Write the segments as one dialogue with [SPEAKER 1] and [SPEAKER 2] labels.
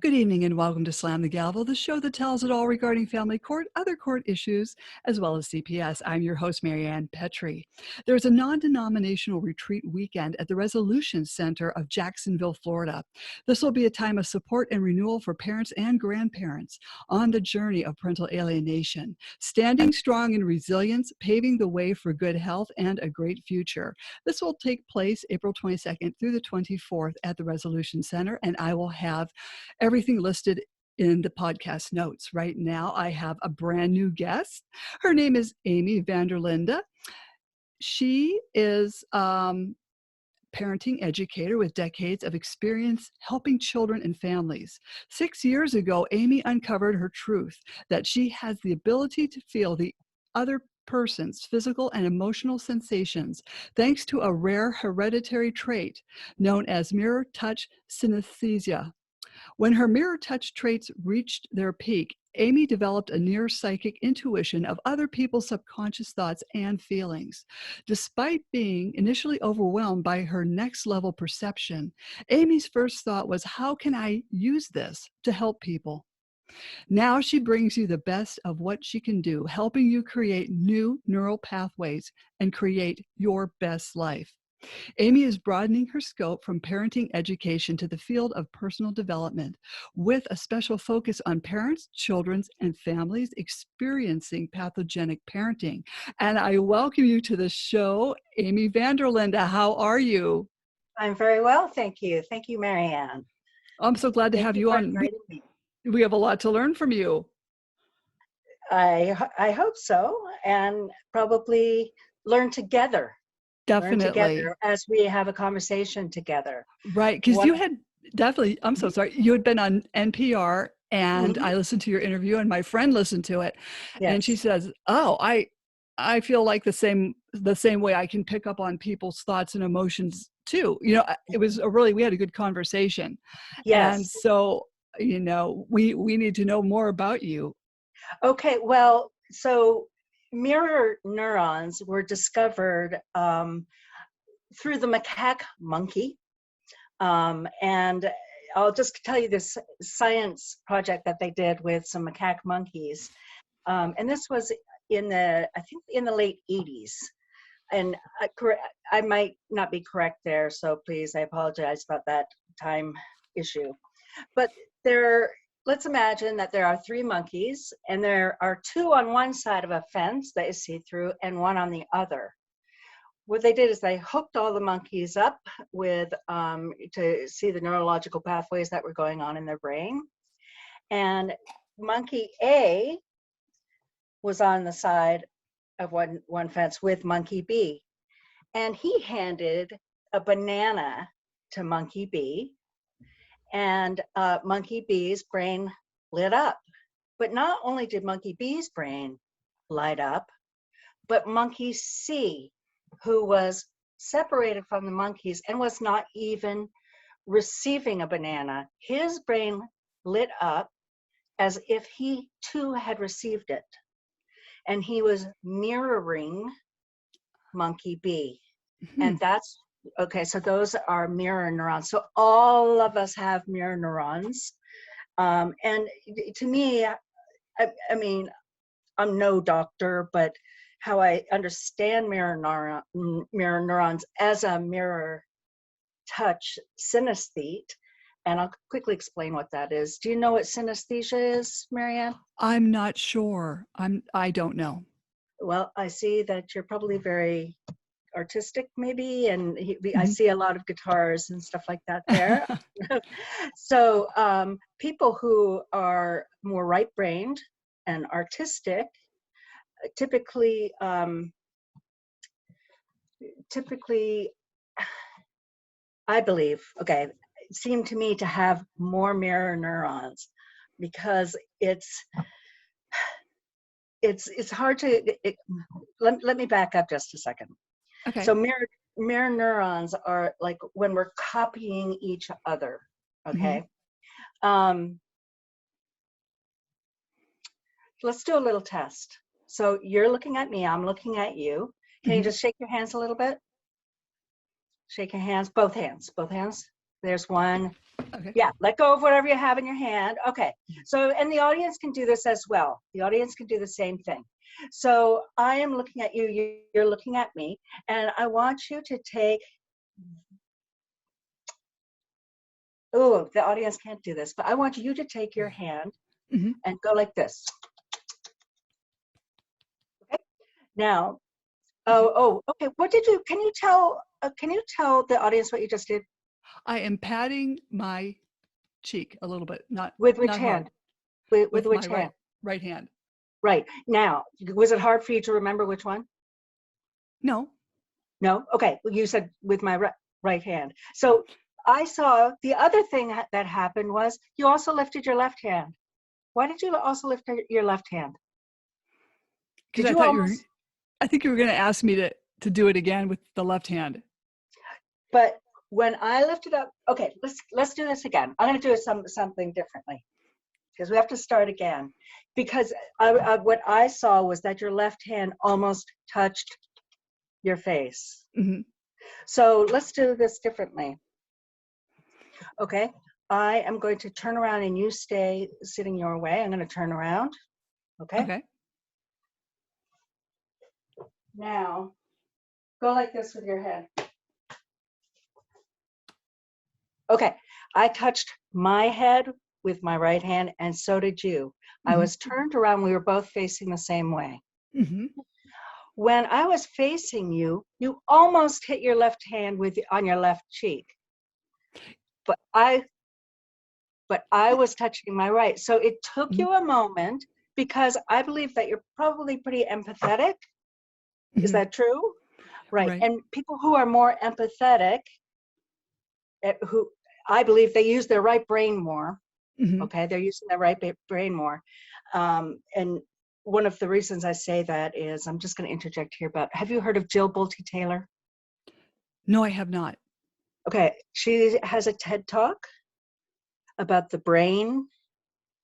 [SPEAKER 1] Good evening and welcome to Slam the Gavel, the show that tells it all regarding family court, other court issues, as well as CPS. I'm your host, Maryann Petri. There's a non-denominational retreat weekend at the Resolution Center of Jacksonville, Florida. This will be a time of support and renewal for parents and grandparents on the journey of parental alienation, standing strong in resilience, paving the way for good health and a great future. This will take place April 22nd through the 24th at the Resolution Center, and I will have everything listed in the podcast notes. Right now, I have a brand new guest. Her name is Amy van der Linde. She is parenting educator with decades of experience helping children and families. 6 years ago, Amy uncovered her truth that she has the ability to feel the other person's physical and emotional sensations thanks to a rare hereditary trait known as Mirror Touch Synesthesia. When her mirror touch traits reached their peak, Amy developed a near psychic intuition of other people's subconscious thoughts and feelings. Despite being initially overwhelmed by her next level perception, Amy's first thought was, how can I use this to help people? Now she brings you the best of what she can do, helping you create new neural pathways and create your best life. Amy is broadening her scope from parenting education to the field of personal development, with a special focus on parents, children, and families experiencing pathogenic parenting. And I welcome you to the show, Amy van der Linde. How are you?
[SPEAKER 2] I'm very well, thank you. Thank you, Maryann.
[SPEAKER 1] I'm so glad to have you on. We have a lot to learn from you.
[SPEAKER 2] I hope so, and probably learn together.
[SPEAKER 1] Definitely.
[SPEAKER 2] Learn together as we have a conversation together.
[SPEAKER 1] Right, because you had definitely, I'm so sorry, you had been on NPR and I listened to your interview and my friend listened to it.
[SPEAKER 2] Yes.
[SPEAKER 1] And she says, oh, I feel like the same way I can pick up on people's thoughts and emotions too. You know, it was we had a good conversation.
[SPEAKER 2] Yes.
[SPEAKER 1] And so, you know, we need to know more about you.
[SPEAKER 2] Okay, well, so mirror neurons were discovered through the macaque monkey. And I'll just tell you this science project that they did with some macaque monkeys. And this was I think in the late 80s. And I might not be correct there, so please, I apologize about that time issue. But let's imagine that there are 3 monkeys, and there are 2 on one side of a fence that is see-through and 1 on the other. What they did is they hooked all the monkeys up with to see the neurological pathways that were going on in their brain. And monkey A was on the side of one fence with monkey B. And he handed a banana to monkey B, and monkey B's brain lit up. But not only did monkey B's brain light up, but monkey C, who was separated from the monkeys and was not even receiving a banana, his brain lit up as if he too had received it. And he was mirroring monkey B. And that's, okay, so those are mirror neurons. So all of us have mirror neurons. And to me, I mean, I'm no doctor, but how I understand mirror neurons as a mirror touch synesthete, and I'll quickly explain what that is. Do you know what synesthesia is, Maryann?
[SPEAKER 1] I'm not sure. I don't know.
[SPEAKER 2] Well, I see that you're probably very artistic, maybe, and I see a lot of guitars and stuff like that there. So people who are more right-brained and artistic typically I believe, okay, seem to me to have more mirror neurons, because it's hard to let me back up just a second.
[SPEAKER 1] Okay.
[SPEAKER 2] So mirror neurons are like when we're copying each other, okay? Let's do a little test. So you're looking at me, I'm looking at you. Can you just shake your hands a little bit? Shake your hands, both hands, both hands. There's 1,
[SPEAKER 1] Okay.
[SPEAKER 2] Yeah, let go of whatever you have in your hand. Okay. So, and the audience can do this as well. The audience can do the same thing. So I am looking at you, you're looking at me, and I want you to take, oh, the audience can't do this, but I want you to take your hand
[SPEAKER 1] Mm-hmm.
[SPEAKER 2] and go like this. Okay. Now,
[SPEAKER 1] Okay.
[SPEAKER 2] okay. Can you tell the audience what you just did?
[SPEAKER 1] I am patting my cheek a little bit,
[SPEAKER 2] With which
[SPEAKER 1] not hard,
[SPEAKER 2] hand? With
[SPEAKER 1] with my
[SPEAKER 2] which hand?
[SPEAKER 1] right hand.
[SPEAKER 2] Right. Now, was it hard for you to remember which one?
[SPEAKER 1] No.
[SPEAKER 2] No? Okay. Well, you said with my right hand. So I saw the other thing that happened was you also lifted your left hand. Why did you also lift your left hand?
[SPEAKER 1] Because
[SPEAKER 2] Did
[SPEAKER 1] I
[SPEAKER 2] you
[SPEAKER 1] thought you were,
[SPEAKER 2] almost,
[SPEAKER 1] I think you were going to ask me to do it again with the left hand.
[SPEAKER 2] but when I lifted up, okay, let's do this again. I'm going to do something differently because we have to start again. Because what I saw was that your left hand almost touched your face.
[SPEAKER 1] Mm-hmm.
[SPEAKER 2] So let's do this differently. Okay, I am going to turn around and you stay sitting your way. I'm going to turn around. Okay,
[SPEAKER 1] Okay.
[SPEAKER 2] now go like this with your head. Okay, I touched my head with my right hand, and so did you. I
[SPEAKER 1] Mm-hmm.
[SPEAKER 2] was turned around. We were both facing the same way.
[SPEAKER 1] Mm-hmm.
[SPEAKER 2] When I was facing you, you almost hit your left hand on your left cheek, but I was touching my right. So it took
[SPEAKER 1] Mm-hmm.
[SPEAKER 2] you a moment because I believe that you're probably pretty empathetic. Is
[SPEAKER 1] Mm-hmm.
[SPEAKER 2] that true? Right.
[SPEAKER 1] Right.
[SPEAKER 2] And people who are more empathetic, who I believe they use their right brain more.
[SPEAKER 1] Mm-hmm.
[SPEAKER 2] Okay, they're using their right brain more. And one of the reasons I say that is, I'm just going to interject here, but have you heard of Jill Bolte Taylor?
[SPEAKER 1] No, I have not.
[SPEAKER 2] Okay, she has a TED Talk about the brain,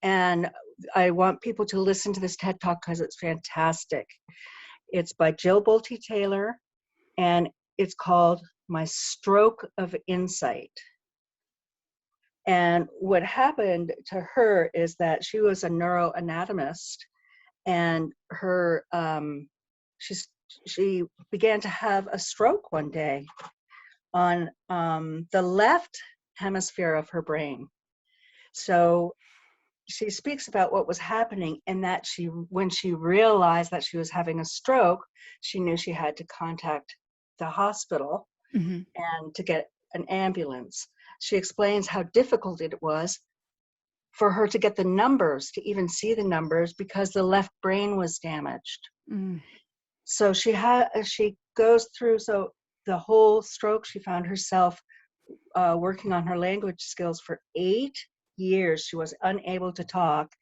[SPEAKER 2] and I want people to listen to this TED Talk because it's fantastic. It's by Jill Bolte Taylor, and it's called My Stroke of Insight. And what happened to her is that she was a neuroanatomist, and her she began to have a stroke one day on the left hemisphere of her brain. So she speaks about what was happening, and that when she realized that she was having a stroke, she knew she had to contact the hospital
[SPEAKER 1] Mm-hmm.
[SPEAKER 2] and to get an ambulance. She explains how difficult it was for her to get the numbers, to even see the numbers, because the left brain was damaged.
[SPEAKER 1] Mm.
[SPEAKER 2] So she goes through, so the whole stroke, she found herself working on her language skills for 8 years. She was unable to talk,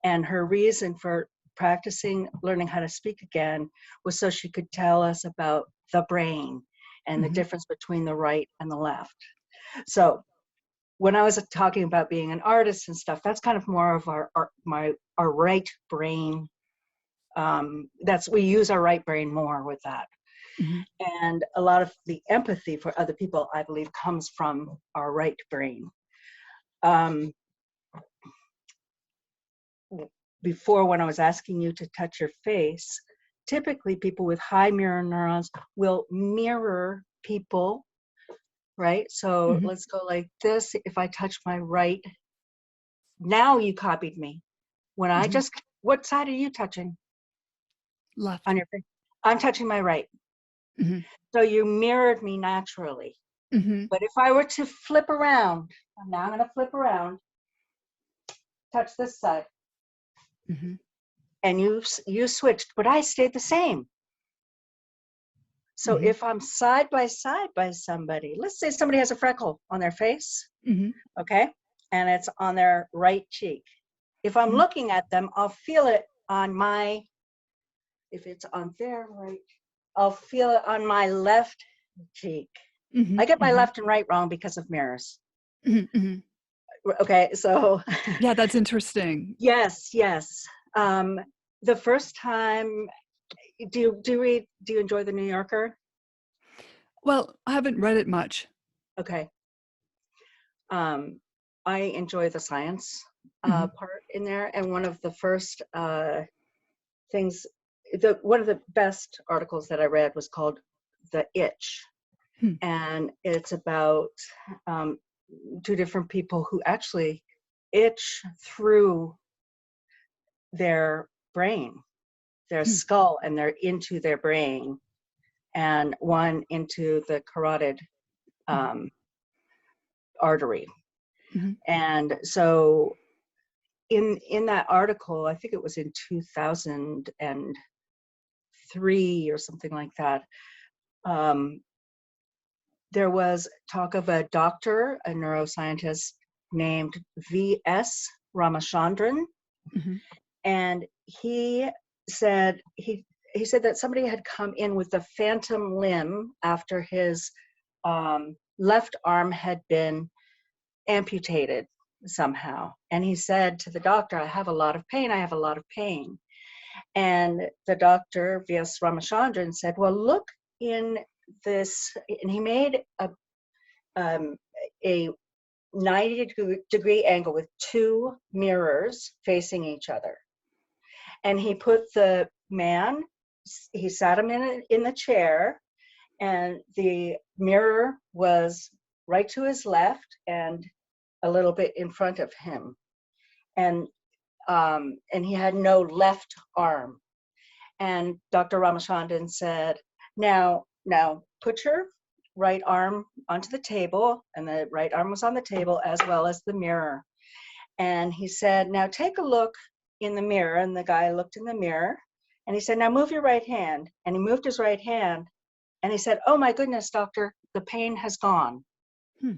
[SPEAKER 2] and her reason for practicing learning how to speak again was so she could tell us about the brain and the
[SPEAKER 1] Mm-hmm.
[SPEAKER 2] difference between the right and the left. So when I was talking about being an artist and stuff, that's kind of more of our right brain. We use our right brain more with that.
[SPEAKER 1] Mm-hmm.
[SPEAKER 2] And a lot of the empathy for other people, I believe, comes from our right brain. Before, when I was asking you to touch your face, typically people with high mirror neurons will mirror people, right? So
[SPEAKER 1] Mm-hmm.
[SPEAKER 2] let's go like this. If I touch my right, now you copied me. When I
[SPEAKER 1] Mm-hmm.
[SPEAKER 2] just, what side are you touching
[SPEAKER 1] Left.
[SPEAKER 2] on your face? I'm touching my right.
[SPEAKER 1] Mm-hmm.
[SPEAKER 2] So you mirrored me naturally.
[SPEAKER 1] Mm-hmm.
[SPEAKER 2] But if I were to flip around, now I'm going to flip around, touch this side,
[SPEAKER 1] Mm-hmm.
[SPEAKER 2] and you switched, but I stayed the same. So
[SPEAKER 1] Mm-hmm.
[SPEAKER 2] if I'm side by somebody, let's say somebody has a freckle on their face,
[SPEAKER 1] Mm-hmm.
[SPEAKER 2] okay, and it's on their right cheek. If I'm
[SPEAKER 1] Mm-hmm.
[SPEAKER 2] looking at them, I'll feel it on if it's on their right, I'll feel it on my left cheek.
[SPEAKER 1] Mm-hmm.
[SPEAKER 2] I get my
[SPEAKER 1] Mm-hmm.
[SPEAKER 2] left and right wrong because of mirrors.
[SPEAKER 1] Mm-hmm. Mm-hmm.
[SPEAKER 2] Okay, so
[SPEAKER 1] Yeah, that's interesting.
[SPEAKER 2] yes. The first time, do you enjoy the New Yorker?
[SPEAKER 1] Well, I haven't read it much.
[SPEAKER 2] Okay. Um, I enjoy the science
[SPEAKER 1] Mhm.
[SPEAKER 2] part in there. And one of the first things, one of the best articles that I read was called "The Itch,"
[SPEAKER 1] Hmm.
[SPEAKER 2] and it's about um, two different people who actually itch through their brain, their
[SPEAKER 1] Hmm.
[SPEAKER 2] skull, and they're into their brain, and one into the carotid
[SPEAKER 1] Mhm.
[SPEAKER 2] um, artery.
[SPEAKER 1] Mhm.
[SPEAKER 2] And so in that article, I think it was in 2003 or something like that, um, there was talk of a doctor, a neuroscientist named V.S. Ramachandran,
[SPEAKER 1] Mhm.
[SPEAKER 2] and said he said that somebody had come in with a phantom limb after his left arm had been amputated somehow. And he said to the doctor, "I have a lot of pain. I have a lot of pain." And the doctor, V.S. Ramachandran, said, "Well, look in this," and he made um, a 90-degree angle with two mirrors facing each other. And he put the man, he sat him in the chair, and the mirror was right to his left and a little bit in front of him. And he had no left arm. And Dr. Ramachandran said, now put your right arm onto the table," and the right arm was on the table as well as the mirror. And he said, "Now take a look in the mirror." And the guy looked in the mirror, and he said, "Now move your right hand." And he moved his right hand, and he said, "Oh my goodness, doctor, the pain has gone."
[SPEAKER 1] Hmm.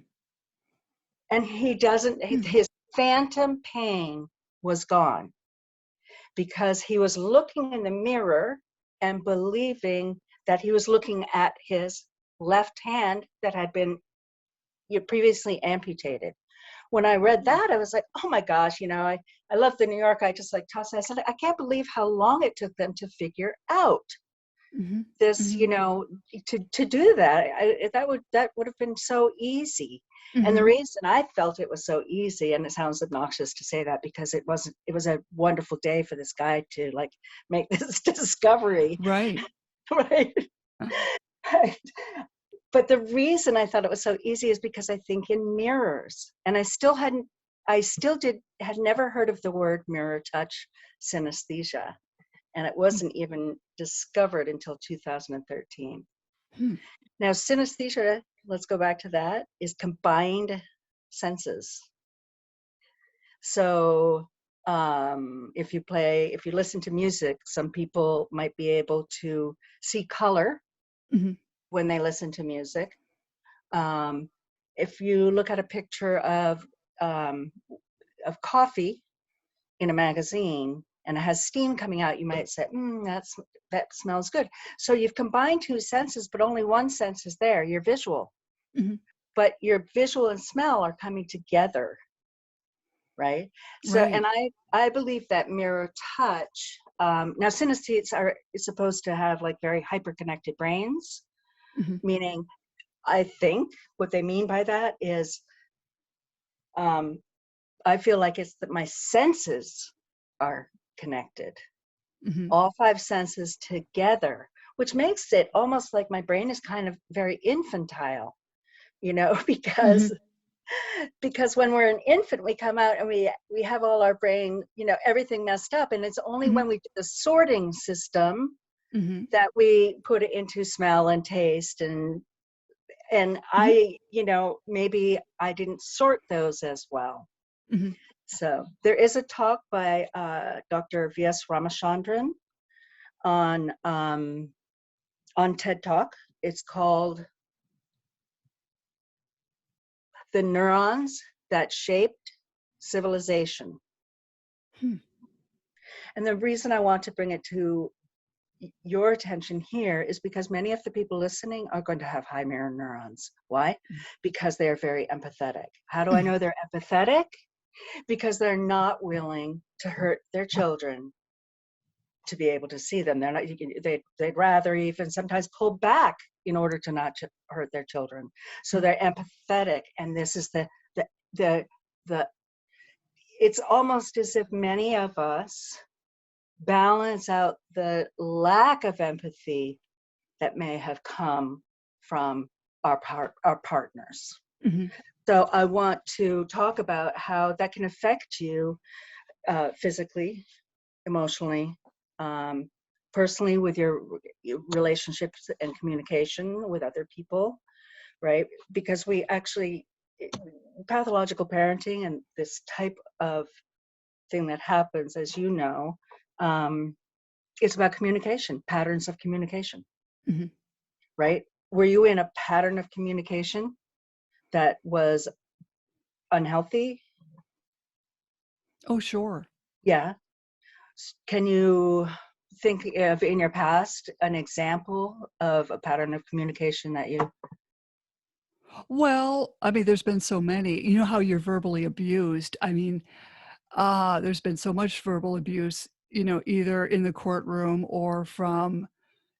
[SPEAKER 2] And he doesn't,
[SPEAKER 1] Hmm.
[SPEAKER 2] his phantom pain was gone because he was looking in the mirror and believing that he was looking at his left hand that had been previously amputated. When I read that, I was like, oh my gosh, I love the New York. I just like tossed it. I said, I can't believe how long it took them to figure out
[SPEAKER 1] Mhm.
[SPEAKER 2] this,
[SPEAKER 1] Mhm.
[SPEAKER 2] to do that. That would have been so easy. And the
[SPEAKER 1] Mhm.
[SPEAKER 2] reason I felt it was so easy, and it sounds obnoxious to say that because it wasn't, it was a wonderful day for this guy to like make this discovery,
[SPEAKER 1] Right.
[SPEAKER 2] right? But the reason I thought it was so easy is because I think in mirrors, and had never heard of the word mirror touch synesthesia, and it
[SPEAKER 1] Hmm.
[SPEAKER 2] wasn't even discovered until 2013.
[SPEAKER 1] Hmm.
[SPEAKER 2] Now, synesthesia, let's go back to that, is combined senses. So if you listen to music, some people might be able to see color
[SPEAKER 1] Mhm.
[SPEAKER 2] when they listen to music. Um, if you look at a picture um, of coffee in a magazine and it has steam coming out, you might say, that smells good. So you've combined two senses, but only one sense is there, your visual.
[SPEAKER 1] Mhm.
[SPEAKER 2] But your visual and smell are coming together, right? So, and
[SPEAKER 1] Right.
[SPEAKER 2] I believe that mirror touch. Now, synesthetes are supposed to have like very hyper-connected brains,
[SPEAKER 1] Mhm.
[SPEAKER 2] meaning I think what they mean by that is um, I feel like it's that my senses are connected,
[SPEAKER 1] Mhm.
[SPEAKER 2] all five senses together, which makes it almost like my brain is kind of very infantile, because
[SPEAKER 1] Mhm.
[SPEAKER 2] when we're an infant, we come out and we have all our brain, everything messed up, and it's only
[SPEAKER 1] Mhm.
[SPEAKER 2] when we do the sorting system
[SPEAKER 1] Mhm.
[SPEAKER 2] that we put it into smell and taste and
[SPEAKER 1] Mhm.
[SPEAKER 2] maybe I didn't sort those as well.
[SPEAKER 1] Mhm.
[SPEAKER 2] So there is a talk by Dr. V.S. Ramachandran on TED Talk. It's called "The Neurons That Shaped Civilization."
[SPEAKER 1] Hmm.
[SPEAKER 2] And the reason I want to bring it to your attention here is because many of the people listening are going to have high mirror neurons. Why? Because they are very empathetic. How do I
[SPEAKER 1] Mhm.
[SPEAKER 2] know they're empathetic? Because they're not willing to hurt their children to be able to see them. They're not. They'd rather even sometimes pull back in order to not hurt their children. So they're empathetic, and this is the the it's almost as if many of us balance out the lack of empathy that may have come from our partners.
[SPEAKER 1] Mhm.
[SPEAKER 2] So I want to talk about how that can affect you physically, emotionally, um, personally, with your relationships and communication with other people, right? Because we actually, pathological parenting and this type of thing that happens, as you know, um, it's about communication, patterns of communication,
[SPEAKER 1] Mhm.
[SPEAKER 2] right? Were you in a pattern of communication that was unhealthy?
[SPEAKER 1] Oh, sure.
[SPEAKER 2] Yeah. Can you think of in your past an example of a pattern of communication that you?
[SPEAKER 1] Well, I mean, there's been so many. You know how you're verbally abused? I mean, there's been so much verbal abuse, either in the courtroom or from,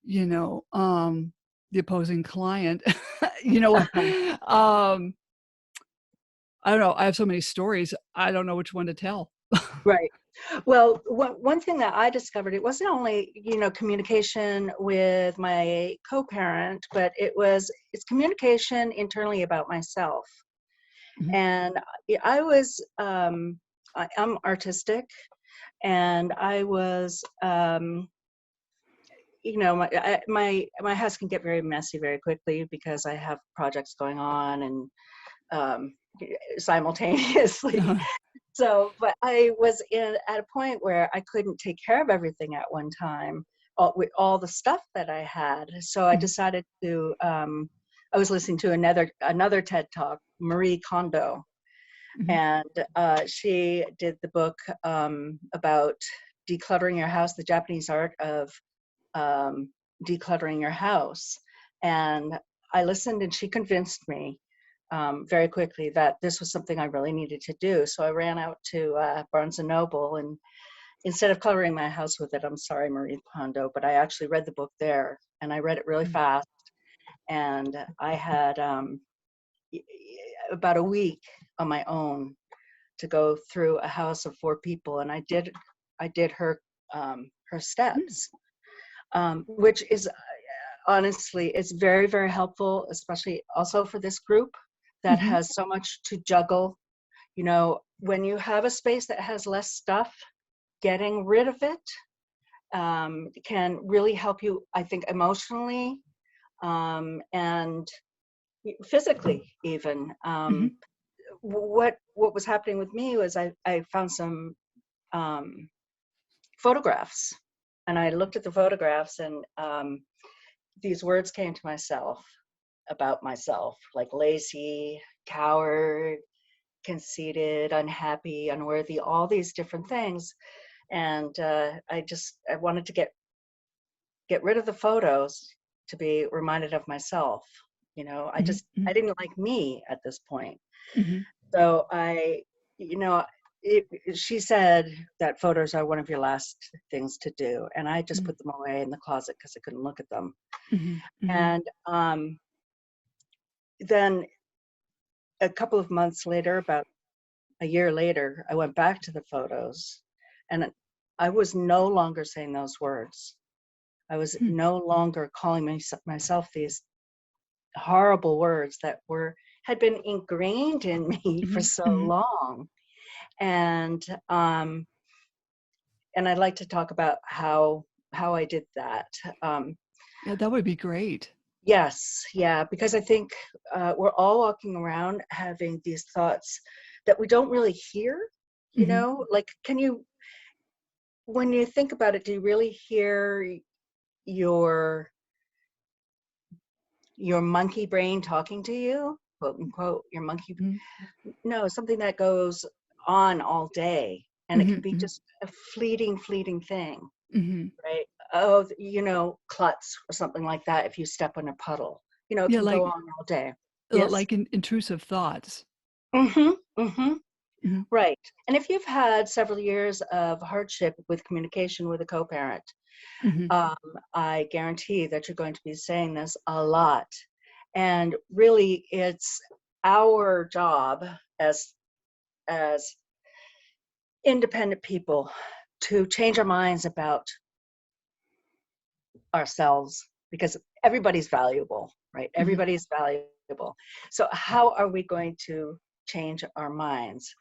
[SPEAKER 1] you know, um, the opposing client. You know, um, I don't know. I have so many stories. I don't know which one to tell.
[SPEAKER 2] Right. Well, one thing that I discovered, it wasn't only, communication with my co-parent, but it's communication internally about myself.
[SPEAKER 1] Mhm,
[SPEAKER 2] And I was, I'm artistic, and I was, my house can get very messy very quickly because I have projects going on and um, simultaneously.
[SPEAKER 1] uh-huh,
[SPEAKER 2] So, but I was at a point where I couldn't take care of everything at one time, with all the stuff that I had. So I
[SPEAKER 1] mhm,
[SPEAKER 2] decided to. I was listening to another TED talk, Marie Kondo,
[SPEAKER 1] mhm,
[SPEAKER 2] and she did the book about decluttering your house, the Japanese art of um, decluttering your house. And I listened, and she convinced me very quickly that this was something I really needed to do. So I ran out to Barnes and Noble, and instead of coloring my house with it, I'm sorry, Marie Kondo, but I actually read the book there, and I read it really
[SPEAKER 1] mhm,
[SPEAKER 2] fast. And I had about a week on my own to go through a house of 4 people, and I did her
[SPEAKER 1] mm,
[SPEAKER 2] steps, which is honestly, it's very, very helpful, especially also for this group that
[SPEAKER 1] mhm,
[SPEAKER 2] has so much to juggle. When you have a space that has less stuff, getting rid of it can really help you, I think, emotionally and physically even.
[SPEAKER 1] mhm,
[SPEAKER 2] What was happening with me was I found some um, photographs, and I looked at the photographs, and these words came to myself about myself, like lazy, coward, conceited, unhappy, unworthy, all these different things. And I wanted to get rid of the photos to be reminded of myself.
[SPEAKER 1] mhm,
[SPEAKER 2] I
[SPEAKER 1] mhm,
[SPEAKER 2] didn't like me at this point.
[SPEAKER 1] mhm,
[SPEAKER 2] So you know, she said that photos are one of your last things to do, and I just
[SPEAKER 1] mhm,
[SPEAKER 2] put them away in the closet because I couldn't look at them.
[SPEAKER 1] mhm, mhm,
[SPEAKER 2] And then a couple of months later, about a year later, I went back to the photos, and I was no longer saying those words. I was
[SPEAKER 1] hmm,
[SPEAKER 2] no longer calling myself these horrible words that had been ingrained in me for
[SPEAKER 1] mhm,
[SPEAKER 2] so
[SPEAKER 1] mhm.
[SPEAKER 2] long. And um, and I'd like to talk about how I did that. Um,
[SPEAKER 1] Yeah, that would be great.
[SPEAKER 2] yes, yeah, because I think we're all walking around having these thoughts that we don't really hear.
[SPEAKER 1] Mhm,
[SPEAKER 2] Like, when you think about it, do you really hear your your monkey brain talking to you, quote unquote, your monkey?
[SPEAKER 1] mhm,
[SPEAKER 2] No, something that goes on all day, and it can
[SPEAKER 1] mhm,
[SPEAKER 2] be
[SPEAKER 1] mhm,
[SPEAKER 2] just a fleeting thing,
[SPEAKER 1] mhm.
[SPEAKER 2] right? Oh, klutz or something like that. If you step on a puddle, it
[SPEAKER 1] Yeah,
[SPEAKER 2] can go
[SPEAKER 1] like
[SPEAKER 2] on all day.
[SPEAKER 1] li
[SPEAKER 2] Yes.
[SPEAKER 1] like intrusive thoughts.
[SPEAKER 2] Mm-hmm. Mm-hmm.
[SPEAKER 1] Mhm,
[SPEAKER 2] Right. And if you've had several years of hardship with communication with a co-parent,
[SPEAKER 1] mhm,
[SPEAKER 2] um, I guarantee that you're going to be saying this a lot. And really, it's our job as as independent people to change our minds about ourselves, because everybody's valuable, right?
[SPEAKER 1] Mhm.
[SPEAKER 2] Everybody's valuable. So how are we going to change our minds?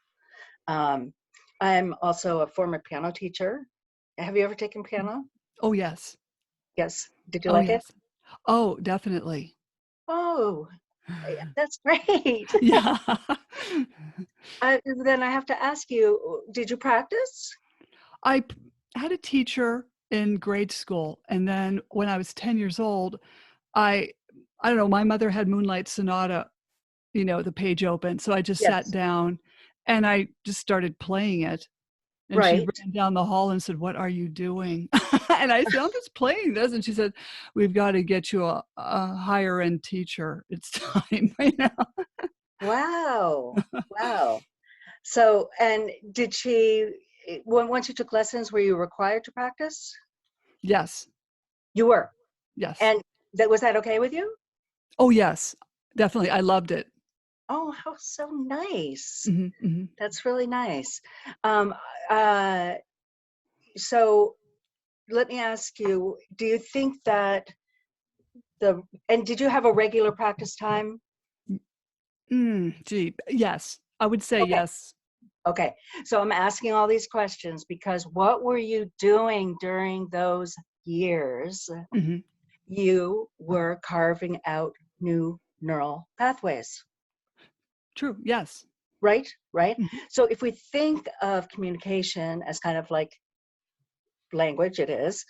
[SPEAKER 2] Um, I'm also a former piano teacher. Have you ever taken piano?
[SPEAKER 1] Oh, yes.
[SPEAKER 2] Yes. Did you
[SPEAKER 1] Oh,
[SPEAKER 2] like it?
[SPEAKER 1] yes. Oh, definitely.
[SPEAKER 2] Oh, that's great.
[SPEAKER 1] Yeah.
[SPEAKER 2] Then I have to ask you, did you practice?
[SPEAKER 1] I p had a teacher in grade school, and then when I was 10 years old, I I don't know, my mother had Moonlight Sonata, the page open, so I just sat
[SPEAKER 2] Yes.
[SPEAKER 1] down and I just started playing it, and she
[SPEAKER 2] Right.
[SPEAKER 1] ran down the hall and said, "What are you doing?" And I said, "I'm just playing this," and she said, "We've gotta get you a higher end teacher. It's time,"
[SPEAKER 2] Wow. Wow. So, and did she, once you took lessons, were you required to practice?
[SPEAKER 1] Yes,
[SPEAKER 2] You were.
[SPEAKER 1] yes.
[SPEAKER 2] And that was that okay with you?
[SPEAKER 1] Oh, yes, definitely, I loved it.
[SPEAKER 2] Oh, how so nice.
[SPEAKER 1] Mhm, mhm.
[SPEAKER 2] That's really nice. Um, uh, so let me ask you, do you think that and did you have a regular practice time?
[SPEAKER 1] Gee, yes, I would say
[SPEAKER 2] Okay.
[SPEAKER 1] yes.
[SPEAKER 2] Okay. So I'm asking all these questions because what were you doing during those years?
[SPEAKER 1] Mhm,
[SPEAKER 2] You were carving out new neural pathways,
[SPEAKER 1] true, yes.
[SPEAKER 2] right? Right.
[SPEAKER 1] Mhm,
[SPEAKER 2] So if we think of communication as kind of like language, it is,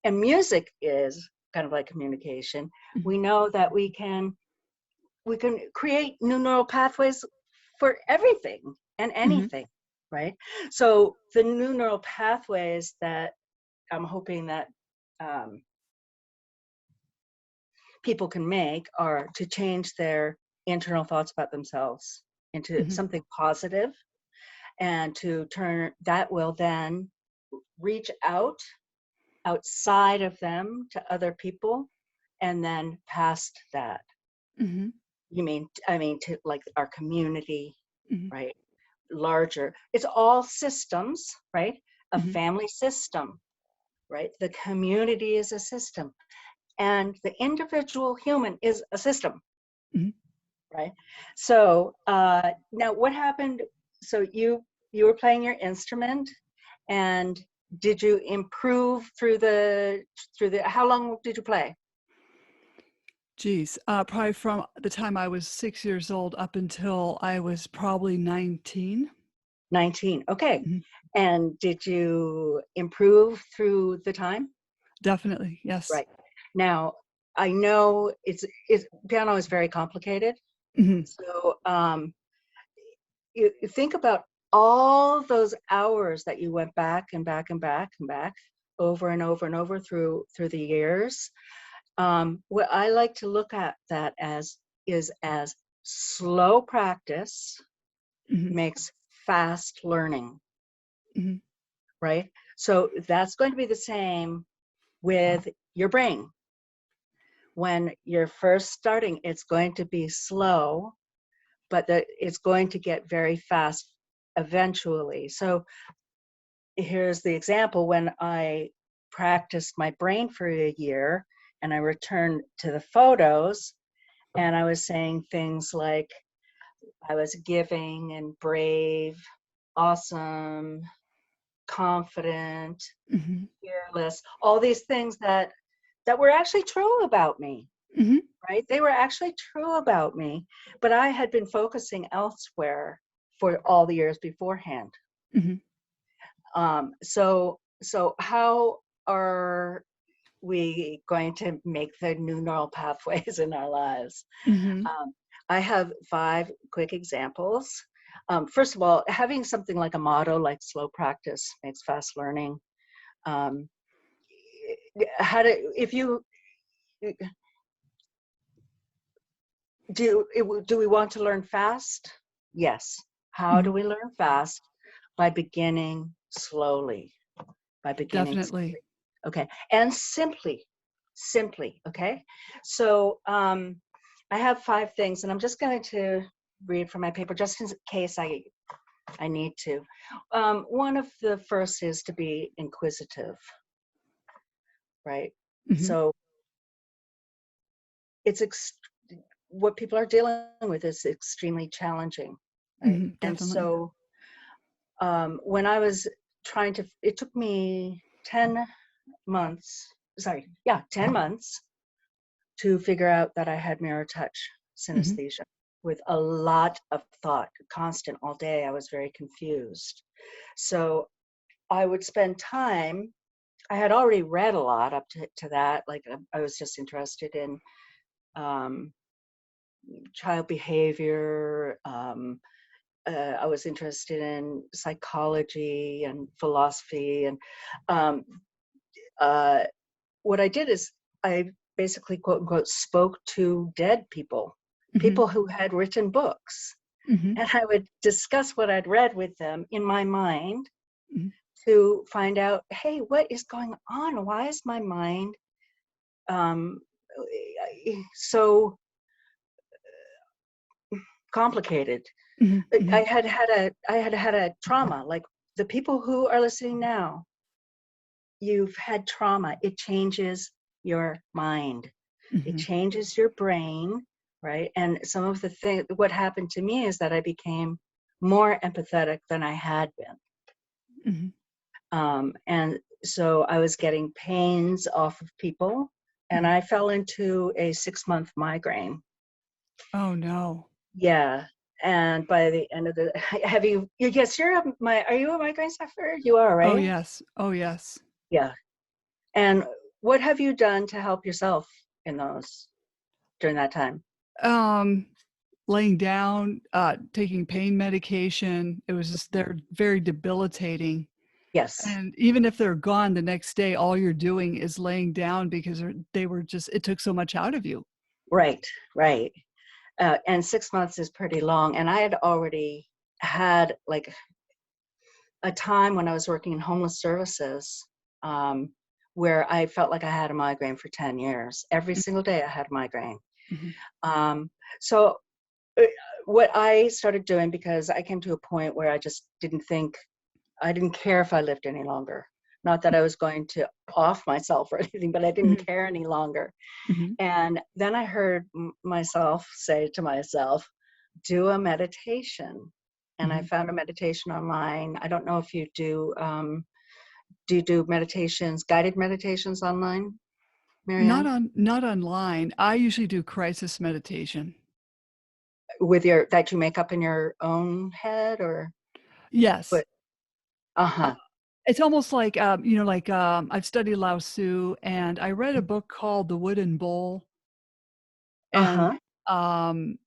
[SPEAKER 2] and music is kind of like communication,
[SPEAKER 1] mhm,
[SPEAKER 2] we know that we can create new neural pathways for everything and
[SPEAKER 1] mhm,
[SPEAKER 2] anything, right? So the new neural pathways that I'm hoping that um, people can make are to change their internal thoughts about themselves into
[SPEAKER 1] mhm,
[SPEAKER 2] something positive, and to turn that will then reach out outside of them to other people, and then past that.
[SPEAKER 1] mhm,
[SPEAKER 2] I mean to like our community,
[SPEAKER 1] mhm,
[SPEAKER 2] right? Larger. It's all systems, right? A
[SPEAKER 1] mhm,
[SPEAKER 2] family system, right? The community is a system, and the individual human is a system,
[SPEAKER 1] mhm.
[SPEAKER 2] right? So now, what happened? So you were playing your instrument, and did you improve through the? How long did you play?
[SPEAKER 1] Geez, probably from the time I was 6 years old up until I was probably 19.
[SPEAKER 2] 19. Okay.
[SPEAKER 1] Mhm.
[SPEAKER 2] And did you improve through the time?
[SPEAKER 1] Definitely, yes.
[SPEAKER 2] Right. Now, I know it's piano is very complicated.
[SPEAKER 1] Mhm,
[SPEAKER 2] So you think about all those hours that you went back and back and back and back over and over and over through the years. What I like to look at that as is as slow practice
[SPEAKER 1] mhm,
[SPEAKER 2] makes fast learning,
[SPEAKER 1] mhm,
[SPEAKER 2] right? So that's going to be the same with your brain. When you're first starting, it's going to be slow, but it's going to get very fast eventually. So here's the example. When I practiced my brain for a year and I returned to the photos, and I was saying things like I was giving and brave, awesome, confident,
[SPEAKER 1] mhm,
[SPEAKER 2] fearless, all these things that were actually true about me,
[SPEAKER 1] mhm,
[SPEAKER 2] right? They were actually true about me, but I had been focusing elsewhere for all the years beforehand.
[SPEAKER 1] mhm,
[SPEAKER 2] So how are we going to make the new neural pathways in our lives?
[SPEAKER 1] mhm,
[SPEAKER 2] Um, I have 5 quick examples. First of all, having something like a motto like slow practice makes fast learning. Um, how to, if you do we want to learn fast? Yes. How do
[SPEAKER 1] mhm.
[SPEAKER 2] we learn fast? By beginning slowly. By beginning
[SPEAKER 1] Definitely.
[SPEAKER 2] slowly. Okay. And simply. Okay. So I have 5 things, and I'm just going to read from my paper just in case I I need to. One of the first is to be inquisitive, right?
[SPEAKER 1] Mhm.
[SPEAKER 2] So it's what people are dealing with is extremely challenging, right?
[SPEAKER 1] Mhm.
[SPEAKER 2] And
[SPEAKER 1] Definitely.
[SPEAKER 2] so when I was it took me 10 months, sorry, yeah, 10 months to figure out that I had mirror touch
[SPEAKER 1] Mhm.
[SPEAKER 2] synesthesia with a lot of thought, constant all day. I was very confused. So I would spend time, I had already read a lot up to that. Like I was just interested in um, child behavior. I was interested in psychology and philosophy. And um, uh, what I did is I basically, quote unquote, spoke to dead people,
[SPEAKER 1] Mhm.
[SPEAKER 2] people who had written books.
[SPEAKER 1] Mhm.
[SPEAKER 2] And I would discuss what I'd read with them in my mind
[SPEAKER 1] Mhm.
[SPEAKER 2] to find out, hey, what is going on? Why is my mind um, so complicated?
[SPEAKER 1] Mhm. Mhm.
[SPEAKER 2] I had had a trauma. Like the people who are listening now, you've had trauma. It changes your mind. It
[SPEAKER 1] Mhm.
[SPEAKER 2] changes your brain, right? And some of the thing, what happened to me is that I became more empathetic than I had been.
[SPEAKER 1] Mhm.
[SPEAKER 2] And so I was getting pains off of people, and
[SPEAKER 1] Mhm.
[SPEAKER 2] I fell into a 6-month migraine.
[SPEAKER 1] Oh, no.
[SPEAKER 2] Yeah. And by the end of the, have you, yes, are you a migraine sufferer? You are,
[SPEAKER 1] Oh,
[SPEAKER 2] right?
[SPEAKER 1] yes. Oh, yes.
[SPEAKER 2] Yeah. And what have you done to help yourself in those during that time?
[SPEAKER 1] Um, laying down, taking pain medication, it was just they're very debilitating,
[SPEAKER 2] Yes.
[SPEAKER 1] and even if they're gone the next day, all you're doing is laying down because they were just it took so much out of you.
[SPEAKER 2] Right. Right. And 6 months is pretty long. And I had already had like a time when I was working in homeless services um, where I felt like I had a migraine for 10 years. Every
[SPEAKER 1] Mm,
[SPEAKER 2] single day I had a migraine.
[SPEAKER 1] mhm,
[SPEAKER 2] Um, so, uh, what I started doing, because I came to a point where I just I didn't care if I lived any longer. Not that I was going to off myself or anything, but I didn't
[SPEAKER 1] mhm,
[SPEAKER 2] care any longer.
[SPEAKER 1] mhm,
[SPEAKER 2] And then I heard myself say to myself, do a meditation. And I
[SPEAKER 1] mhm.
[SPEAKER 2] found a meditation online. I don't know if do you do meditations, guided meditations online, Maryann?
[SPEAKER 1] Not online. I usually do crisis meditation.
[SPEAKER 2] With that you make up in your own head or
[SPEAKER 1] Yes.
[SPEAKER 2] what? Uh-huh.
[SPEAKER 1] It's almost like, like, I've studied Lao Tzu, and I read a book called The Wooden Bowl, and,
[SPEAKER 2] Uh-huh.
[SPEAKER 1] um,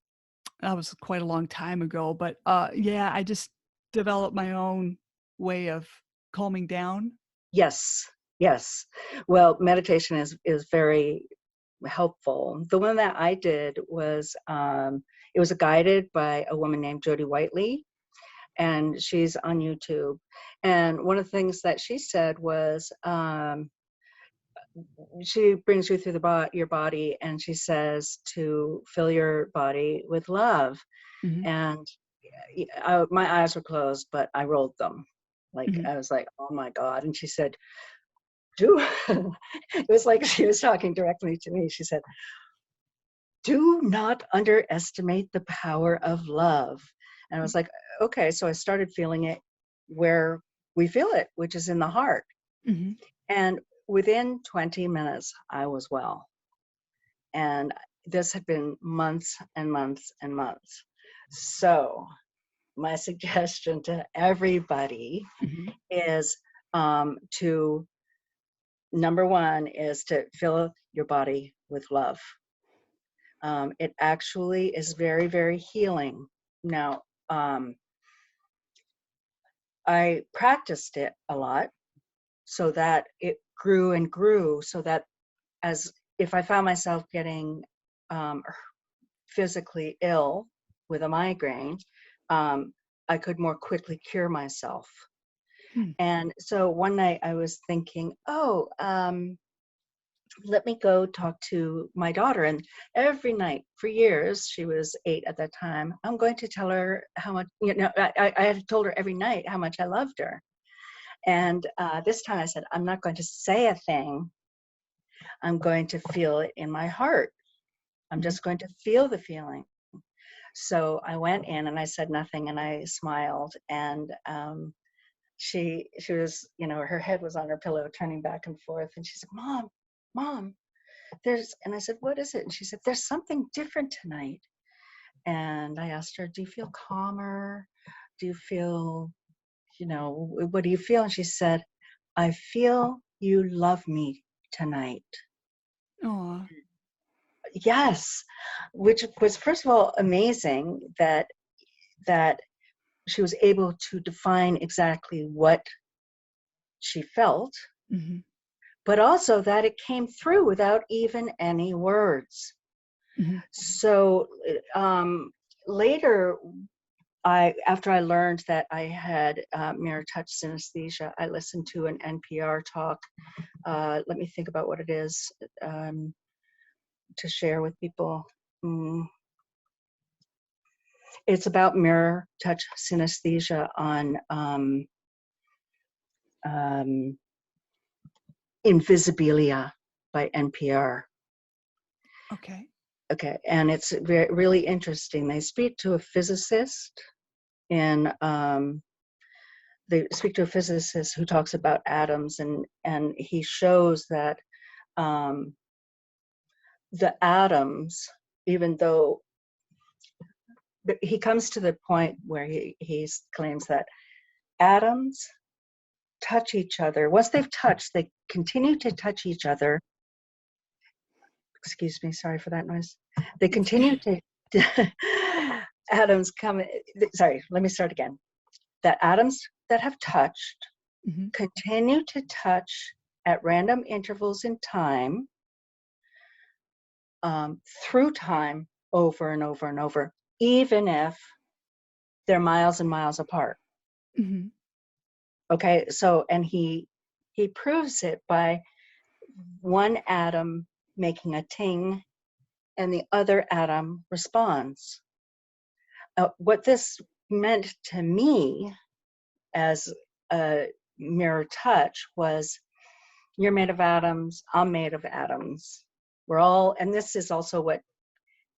[SPEAKER 1] that was quite a long time ago, but, yeah, I just developed my own way of calming down.
[SPEAKER 2] Yes. Yes. Well, meditation is very helpful. The one that I did was it was guided by a woman named Jody Whiteley, and she's on YouTube. And one of the things that she said was she brings you through your body, and she says to fill your body with love.
[SPEAKER 1] Mhm,
[SPEAKER 2] And my eyes were closed, but I rolled them. Like
[SPEAKER 1] mhm,
[SPEAKER 2] I was like, oh my God. And she said, do, it was like she was talking directly to me. She said, do not underestimate the power of love. And I was like, okay. So I started feeling it where we feel it, which is in the heart.
[SPEAKER 1] mhm.
[SPEAKER 2] And within 20 minutes, I was well. And this had been months and months and months. So my suggestion to everybody
[SPEAKER 1] Mhm.
[SPEAKER 2] is to number one is to fill your body with love. It actually is very, very healing. Now, I practiced it a lot so that it grew and grew, so that as if I found myself getting um, physically ill with a migraine, um, I could more quickly cure myself.
[SPEAKER 1] Hmm.
[SPEAKER 2] And so one night I was thinking, oh, let me go talk to my daughter. And every night for years, she was 8 at that time, I'm going to tell her how much, I had told her every night how much I loved her. And this time I said, I'm not going to say a thing. I'm going to feel it in my heart. I'm just going to feel the feeling. So I went in and I said nothing, and I smiled, and she was, her head was on her pillow turning back and forth, and she said, Mom, and I said, what is it? And she said, there's something different tonight. And I asked her, do you feel calmer? Do you feel, what do you feel? And she said, I feel you love me tonight.
[SPEAKER 1] Aw.
[SPEAKER 2] Yes, which was, first of all, amazing that she was able to define exactly what she felt,
[SPEAKER 1] Mm-hmm.
[SPEAKER 2] but also that it came through without even any words.
[SPEAKER 1] Mm-hmm.
[SPEAKER 2] So later, after I learned that I had Mirror Touch Synesthesia, I listened to an NPR talk. Let me think about what it is to share with people. It's about Mirror Touch Synesthesia on Invisibilia by NPR.
[SPEAKER 1] Okay.
[SPEAKER 2] Okay, and it's really interesting. They speak to a physicist who talks about atoms, and he shows that the atoms, even though he comes to the point where he claims that atoms touch each other. Once they've touched, they continue to touch each other. Excuse me, sorry for that noise. They continue to atoms come, sorry, let me start again. That atoms that have touched
[SPEAKER 1] Mm-hmm.
[SPEAKER 2] continue to touch at random intervals in time, through time, over and over and over, even if they're miles and miles apart.
[SPEAKER 1] Mm-hmm.
[SPEAKER 2] Okay, so, and he proves it by one atom making a ting and the other atom responds. What this meant to me as a mirror touch was, you're made of atoms, I'm made of atoms. We're all, and this is also what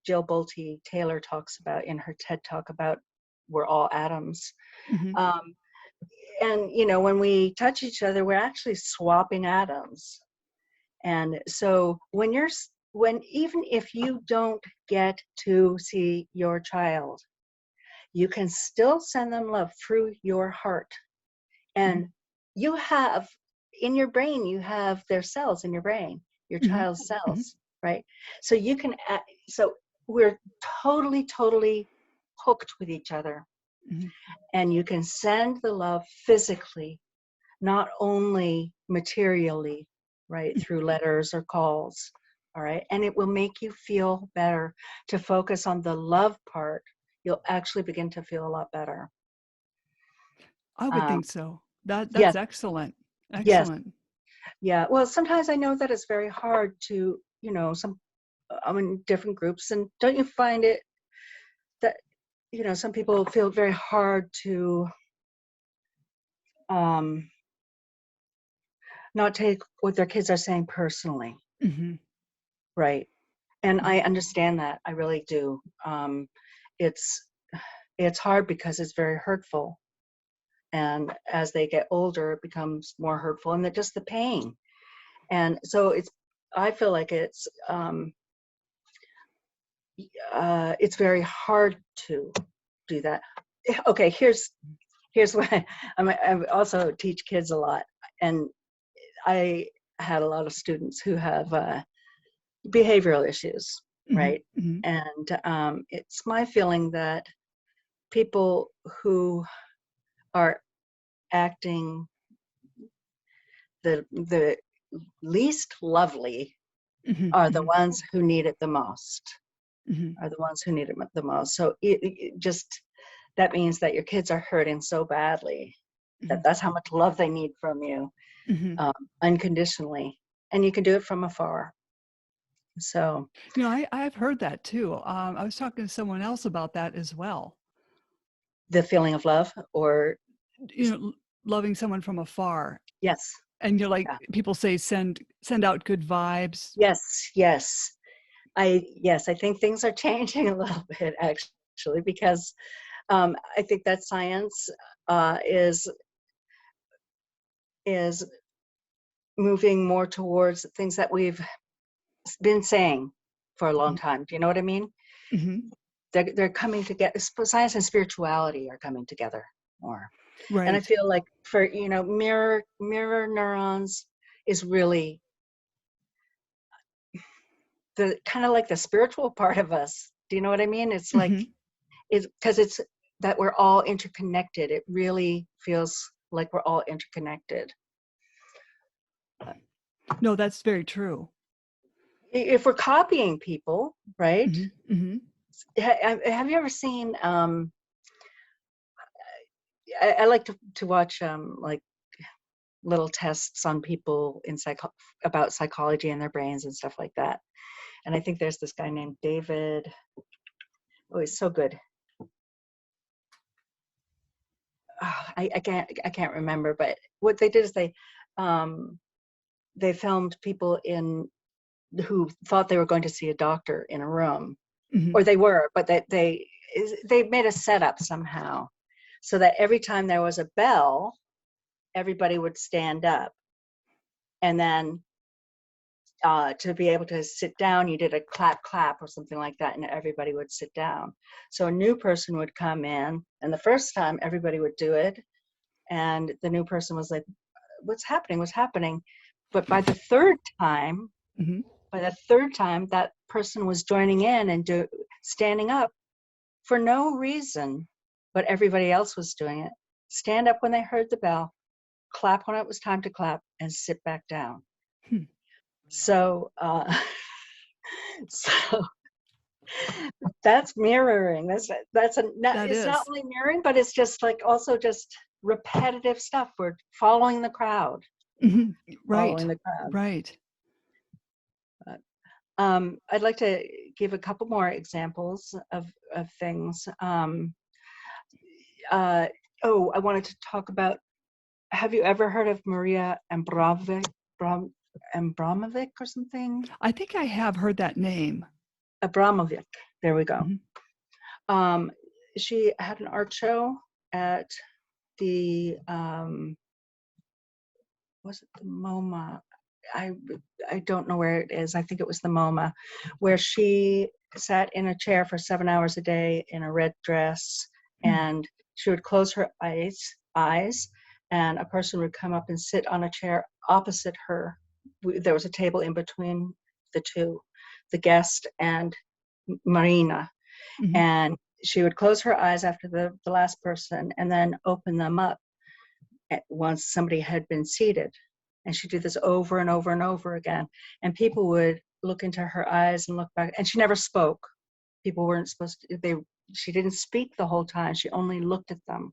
[SPEAKER 2] Jill Bolte Taylor talks about in her TED Talk about we're all atoms.
[SPEAKER 1] Mm-hmm.
[SPEAKER 2] And when we touch each other, we're actually swapping atoms. And so even if you don't get to see your child, you can still send them love through your heart. And you have, in your brain, you have their cells in your brain, your
[SPEAKER 1] Mm-hmm.
[SPEAKER 2] child's cells, right? So you can, so we're totally, totally hooked with each other.
[SPEAKER 1] Mm-hmm.
[SPEAKER 2] And you can send the love physically, not only materially, right, through letters or calls, all right? And it will make you feel better. To focus on the love part, you'll actually begin to feel a lot better.
[SPEAKER 1] I would think so.
[SPEAKER 2] Yes,
[SPEAKER 1] That's excellent.
[SPEAKER 2] yes,
[SPEAKER 1] Excellent.
[SPEAKER 2] yeah. Well, sometimes I know that it's very hard to, I'm in different groups, and don't you find it that, some people feel very hard to not take what their kids are saying personally,
[SPEAKER 1] Mm-hmm.
[SPEAKER 2] right? And I understand that. I really do. It's hard because it's very hurtful. And as they get older, it becomes more hurtful, and just the pain. And so I feel like it's very hard to do that. Okay, here's what I also teach kids a lot, and I had a lot of students who have behavioral issues,
[SPEAKER 1] Mm-hmm.
[SPEAKER 2] right?
[SPEAKER 1] Mm-hmm.
[SPEAKER 2] And it's my feeling that people who are acting the least lovely
[SPEAKER 1] Mm-hmm.
[SPEAKER 2] are the
[SPEAKER 1] Mm-hmm.
[SPEAKER 2] ones who need it the most.
[SPEAKER 1] Mm-hmm.
[SPEAKER 2] Are the ones who need it the most. So it just, that means that your kids are hurting so badly that that's how much love they need from you,
[SPEAKER 1] Mm-hmm.
[SPEAKER 2] unconditionally. and you can do it from afar. So
[SPEAKER 1] I've heard that too. I was talking to someone else about that as well.
[SPEAKER 2] the feeling of love, or
[SPEAKER 1] Loving someone from afar.
[SPEAKER 2] yes,
[SPEAKER 1] And you're like,
[SPEAKER 2] yeah.
[SPEAKER 1] people say send out good vibes.
[SPEAKER 2] Yes. I think things are changing a little bit, actually, because I think that science is moving more towards things that we've been saying for a long time. Do you know what I mean?
[SPEAKER 1] Mm-hmm.
[SPEAKER 2] They're coming together. Science and spirituality are coming together more. And I
[SPEAKER 1] Right.
[SPEAKER 2] feel like for mirror neurons is really the kind of like the spiritual part of us. Do you know what I mean? It's like
[SPEAKER 1] Mm-hmm.
[SPEAKER 2] it's because it's that we're all interconnected. It really feels like we're all interconnected.
[SPEAKER 1] No, that's very true.
[SPEAKER 2] If we're copying people, right?
[SPEAKER 1] Mm-hmm. Mm-hmm.
[SPEAKER 2] Have you ever seen? I like to watch like little tests on people in about psychology and their brains and stuff like that. And I think there's this guy named David. Oh, he's so good. Oh, I can't remember, but what they did is they filmed people who thought they were going to see a doctor in a room,
[SPEAKER 1] Mm-hmm.
[SPEAKER 2] or they were, but they made a setup somehow so that every time there was a bell, everybody would stand up, and then to be able to sit down, you did a clap clap or something like that, and everybody would sit down. So a new person would come in, and the first time everybody would do it, and the new person was like, what's happening? But by the third time,
[SPEAKER 1] Mm-hmm.
[SPEAKER 2] that person was joining in and standing up for no reason, but everybody else was doing it. Stand up when they heard the bell, clap when it was time to clap, and sit back down.
[SPEAKER 1] Hmm.
[SPEAKER 2] So, so that's mirroring.
[SPEAKER 1] That
[SPEAKER 2] It's not
[SPEAKER 1] is.
[SPEAKER 2] only mirroring, but it's just like also just repetitive stuff. We're following the crowd,
[SPEAKER 1] Mm-hmm. Right.
[SPEAKER 2] following the crowd.
[SPEAKER 1] Right.
[SPEAKER 2] I'd like to give a couple more examples of things. I wanted to talk about, have you ever heard of Maria Abramovic or something?
[SPEAKER 1] I think I have heard that name.
[SPEAKER 2] Abramovic, there we go.
[SPEAKER 1] Mm-hmm.
[SPEAKER 2] She had an art show at the, was it the MoMA? I don't know where it is. I think it was the MoMA, where she sat in a chair for 7 hours a day in a red dress, and she would close her eyes, and a person would come up and sit on a chair opposite her. There was a table in between the two, the guest and Marina,
[SPEAKER 1] Mm-hmm.
[SPEAKER 2] and she would close her eyes after the last person and then open them up once somebody had been seated. And she'd do this over and over and over again. And people would look into her eyes and look back, and she never spoke. People weren't supposed to, she didn't speak the whole time. She only looked at them.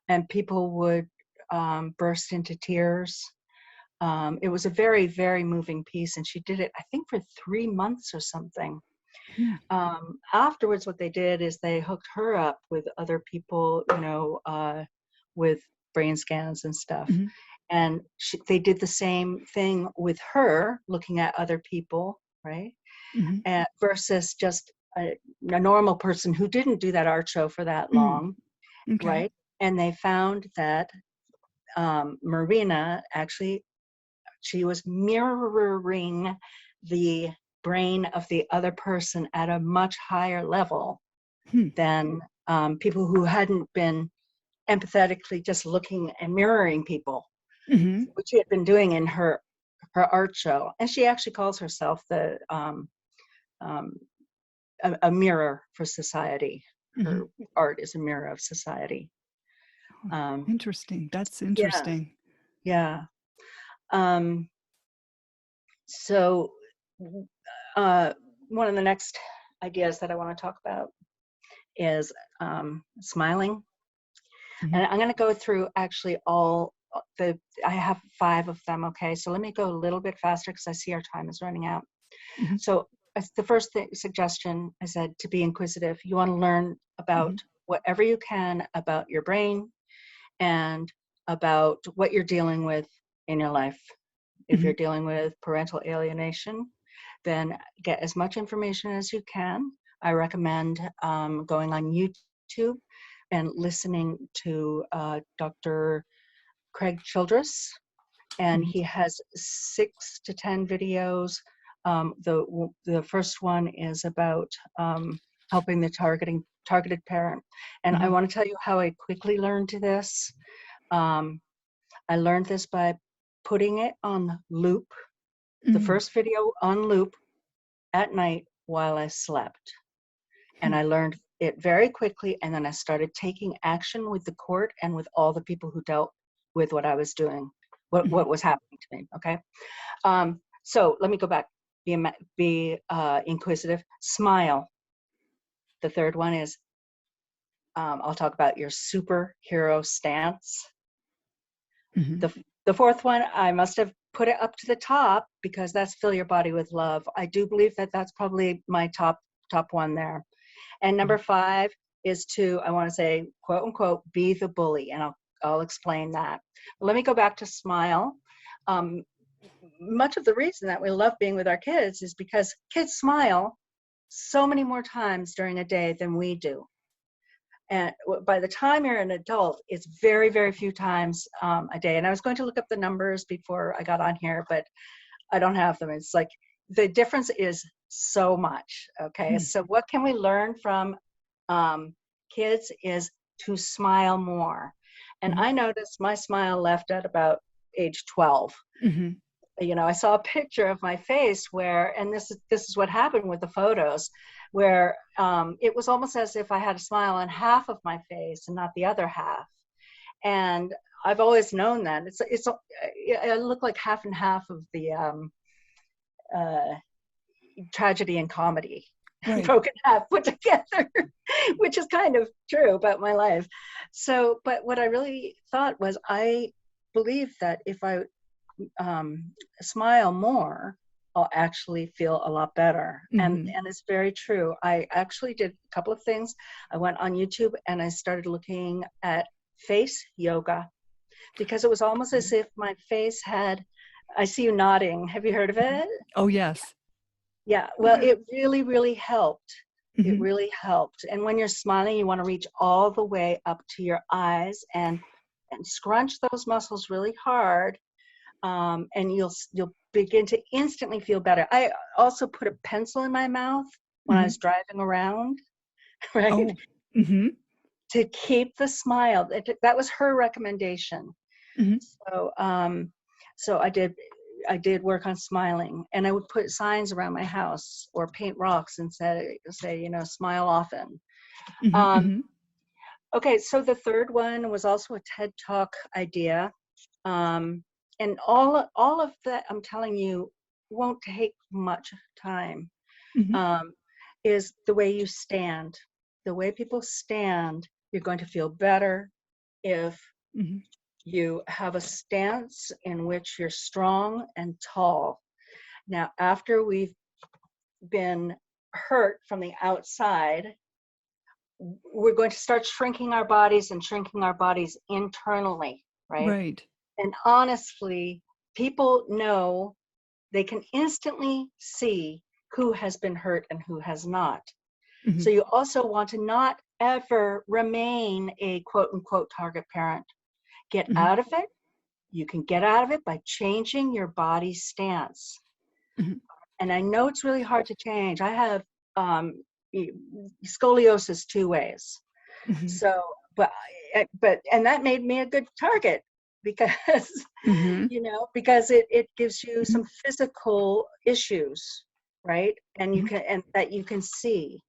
[SPEAKER 2] And people would burst into tears. It was a very, very moving piece. And she did it, I think, for 3 months or something. Afterwards, what they did is they hooked her up with other people, with brain scans and stuff.
[SPEAKER 1] Mm-hmm.
[SPEAKER 2] And they did the same thing with her, looking at other people, right?
[SPEAKER 1] Mm-hmm.
[SPEAKER 2] Versus just a normal person who didn't do that art show for that
[SPEAKER 1] Mm.
[SPEAKER 2] long,
[SPEAKER 1] Okay.
[SPEAKER 2] right? And they found that Marina, actually, she was mirroring the brain of the other person at a much higher level
[SPEAKER 1] Hmm.
[SPEAKER 2] than people who hadn't been empathetically just looking and mirroring people,
[SPEAKER 1] Mm-hmm.
[SPEAKER 2] which she had been doing in her art show. And she actually calls herself a mirror for society.
[SPEAKER 1] Mm-hmm.
[SPEAKER 2] Her art is a mirror of society.
[SPEAKER 1] Interesting. That's
[SPEAKER 2] Yeah,
[SPEAKER 1] interesting.
[SPEAKER 2] yeah. So one of the next ideas that I want to talk about is smiling.
[SPEAKER 1] Mm-hmm.
[SPEAKER 2] And I'm going to go through actually all I have 5 of them. Okay, so let me go a little bit faster because I see our time is running out.
[SPEAKER 1] Mhm.
[SPEAKER 2] So the first suggestion, I said to be inquisitive. You want to learn about
[SPEAKER 1] Mhm.
[SPEAKER 2] whatever you can about your brain and about what you're dealing with in your life. If you're
[SPEAKER 1] Mhm.
[SPEAKER 2] dealing with parental alienation, then get as much information as you can. I recommend going on YouTube and listening to Dr. Craig Childress, and
[SPEAKER 1] Mhm.
[SPEAKER 2] he has 6 to 10 videos. The first one is about helping the targeted parent, and I
[SPEAKER 1] Mhm.
[SPEAKER 2] want to tell you how I quickly learned this. Um, I learned this by putting it on loop, the
[SPEAKER 1] Mhm.
[SPEAKER 2] first video on loop at night while I slept. And
[SPEAKER 1] Hmm.
[SPEAKER 2] I learned it very quickly. And then I started taking action with the court and with all the people who dealt with what I was doing,
[SPEAKER 1] Mhm.
[SPEAKER 2] what was happening to me. Okay. So let me go back. Be inquisitive. Smile. The third one is I'll talk about your superhero stance.
[SPEAKER 1] Mhm.
[SPEAKER 2] The fourth one, I must have put it up to the top because that's fill your body with love. I do believe that that's probably my top one there. And number
[SPEAKER 1] Mhm.
[SPEAKER 2] 5 is to, I want to say, quote unquote, be the bully. And I'll explain that. But let me go back to smile. Um, Much of the reason that we love being with our kids is because kids smile so many more times during a day than we do. And by the time you're an adult, it's very, very few times a day. And I was going to look up the numbers before I got on here, but I don't have them. It's like the difference is so much. Okay.
[SPEAKER 1] Hmm.
[SPEAKER 2] So what can we learn from kids is to smile more. And
[SPEAKER 1] Mhm.
[SPEAKER 2] I noticed my smile left at about age 12.
[SPEAKER 1] Mhm.
[SPEAKER 2] I saw a picture of my face where, and this is what happened with the photos, where it was almost as if I had a smile on half of my face and not the other half. And I've always known that I look like half and half of the uh, tragedy and comedy
[SPEAKER 1] Right.
[SPEAKER 2] broken half put together, which is kind of true about my life. So, but what I really thought was, I believe that if I smile more, I'll actually feel a lot better.
[SPEAKER 1] Mhm.
[SPEAKER 2] And it's very true. I actually did a couple of things. I went on YouTube and I started looking at face yoga because it was almost as
[SPEAKER 1] Mhm.
[SPEAKER 2] if my face had, I see you nodding. Have you heard of
[SPEAKER 1] Mhm.
[SPEAKER 2] it?
[SPEAKER 1] Oh, yes.
[SPEAKER 2] Yeah. Well, it really, really helped. It
[SPEAKER 1] Mhm.
[SPEAKER 2] really helped. And when you're smiling, you want to reach all the way up to your eyes and scrunch those muscles really hard, and you'll begin to instantly feel better. I also put a pencil in my mouth when I
[SPEAKER 1] Mhm.
[SPEAKER 2] was driving around, right,
[SPEAKER 1] Oh. Mhm.
[SPEAKER 2] to keep the smile. That was her recommendation.
[SPEAKER 1] Mhm.
[SPEAKER 2] So, so I did work on smiling, and I would put signs around my house or paint rocks and say, smile often.
[SPEAKER 1] Mhm.
[SPEAKER 2] Um,
[SPEAKER 1] Mhm.
[SPEAKER 2] okay, so the third one was also a TED Talk idea. Um, and all of that, I'm telling you, won't take much time.
[SPEAKER 1] Mhm.
[SPEAKER 2] Um, is the way you stand. The way people stand, you're going to feel better if
[SPEAKER 1] Mhm.
[SPEAKER 2] you have a stance in which you're strong and tall. Now, after we've been hurt from the outside, we're going to start shrinking our bodies and shrinking our bodies internally, right?
[SPEAKER 1] Right.
[SPEAKER 2] And honestly, people know, they can instantly see who has been hurt and who has not. So
[SPEAKER 1] Mhm.
[SPEAKER 2] you also want to not ever remain a quote unquote target parent. Get
[SPEAKER 1] Mhm.
[SPEAKER 2] out of it. You can get out of it by changing your body stance.
[SPEAKER 1] Mhm.
[SPEAKER 2] And I know it's really hard to change. I have um, scoliosis 2 ways.
[SPEAKER 1] Mhm.
[SPEAKER 2] So, and that made me a good target because
[SPEAKER 1] Mhm.
[SPEAKER 2] because it gives you
[SPEAKER 1] Mhm.
[SPEAKER 2] some physical issues, right? And
[SPEAKER 1] Mhm.
[SPEAKER 2] that you can see.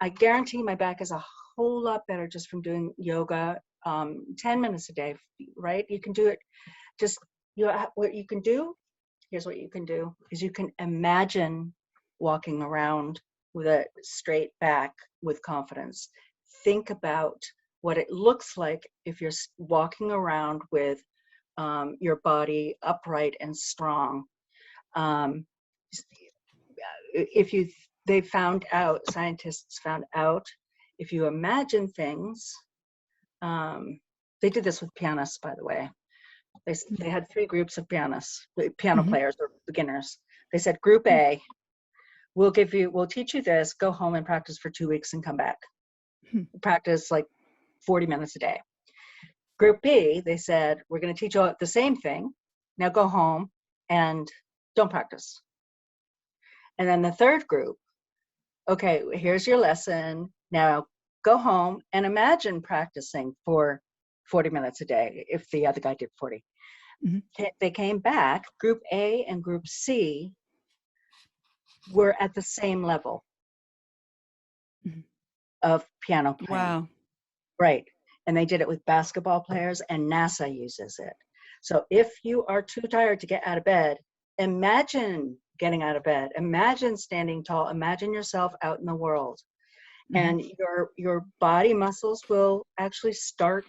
[SPEAKER 2] I guarantee my back is a whole lot better just from doing yoga 10 minutes a day, right? You can do it. Just what you can do, here's what you can do, is you can imagine walking around with a straight back with confidence. Think about what it looks like if you're walking around with your body upright and strong. Um, if you, scientists found out, if you imagine things, they did this with pianists, by the way. They had 3 groups of pianists, piano
[SPEAKER 1] Mhm.
[SPEAKER 2] players or beginners. They said, Group A, we'll teach you this, go home and practice for 2 weeks and come back.
[SPEAKER 1] Mhm.
[SPEAKER 2] Practice like 40 minutes a day. Group B, they said, we're going to teach you the same thing. Now go home and don't practice. And then the third group, okay, here's your lesson. Now go home and imagine practicing for 40 minutes a day if the other guy did 40.
[SPEAKER 1] Mhm.
[SPEAKER 2] They came back, Group A and Group C were at the same level
[SPEAKER 1] Mhm.
[SPEAKER 2] of piano playing.
[SPEAKER 1] Wow.
[SPEAKER 2] Right. And they did it with basketball players, and NASA uses it. So if you are too tired to get out of bed, imagine getting out of bed. Imagine standing tall. Imagine yourself out in the world.
[SPEAKER 1] Mhm.
[SPEAKER 2] And your body muscles will actually start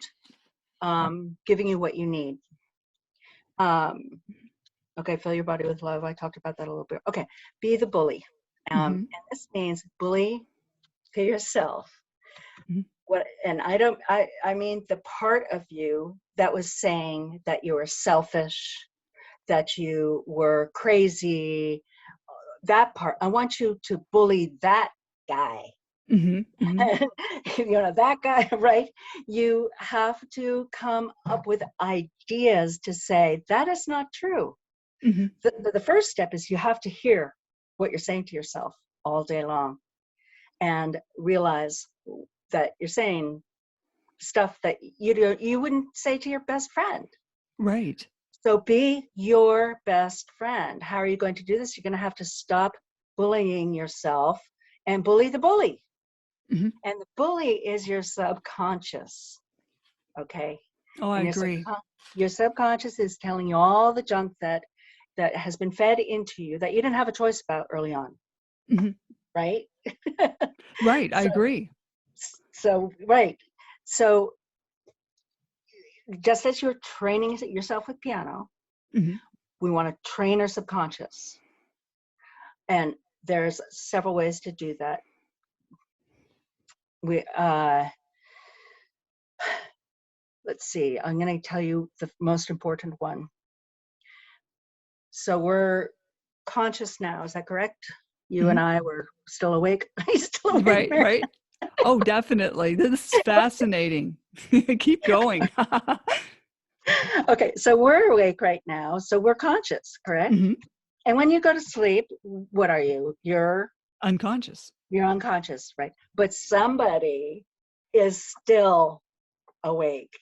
[SPEAKER 2] giving you what you need. Okay, fill your body with love. I talked about that a little bit. Okay, be the bully. And
[SPEAKER 1] Mhm.
[SPEAKER 2] this means bully to yourself.
[SPEAKER 1] Mhm.
[SPEAKER 2] What, and I mean the part of you that was saying that you were selfish, that you were crazy, that part, I want you to bully that guy.
[SPEAKER 1] Mhm. Mhm.
[SPEAKER 2] That guy, right? You have to come up with ideas to say that is not true.
[SPEAKER 1] Mhm.
[SPEAKER 2] The first step is you have to hear what you're saying to yourself all day long and realize that you're saying stuff that you wouldn't say to your best friend.
[SPEAKER 1] Right.
[SPEAKER 2] So be your best friend. How are you going to do this? You're going to have to stop bullying yourself and bully the bully.
[SPEAKER 1] Mhm.
[SPEAKER 2] And the bully is your subconscious. Okay.
[SPEAKER 1] Oh, I
[SPEAKER 2] And
[SPEAKER 1] agree.
[SPEAKER 2] your subconscious is telling you all the junk that has been fed into you that you didn't have a choice about early on.
[SPEAKER 1] Mhm.
[SPEAKER 2] Right.
[SPEAKER 1] Right, I
[SPEAKER 2] so
[SPEAKER 1] agree.
[SPEAKER 2] right. So just as you're training yourself with piano,
[SPEAKER 1] Mhm.
[SPEAKER 2] we want to train our subconscious. And there's several ways to do that. We let's see, I'm going to tell you the most important one. So we're conscious now, is that correct? You and
[SPEAKER 1] Mhm.
[SPEAKER 2] I were still awake. He's still awake,
[SPEAKER 1] Right,
[SPEAKER 2] Mary.
[SPEAKER 1] right. Oh, definitely. This is fascinating. Keep going.
[SPEAKER 2] Okay, so we're awake right now. So we're conscious, correct?
[SPEAKER 1] Mhm.
[SPEAKER 2] And when you go to sleep, what are you?
[SPEAKER 1] Unconscious.
[SPEAKER 2] You're unconscious, right? But somebody is still awake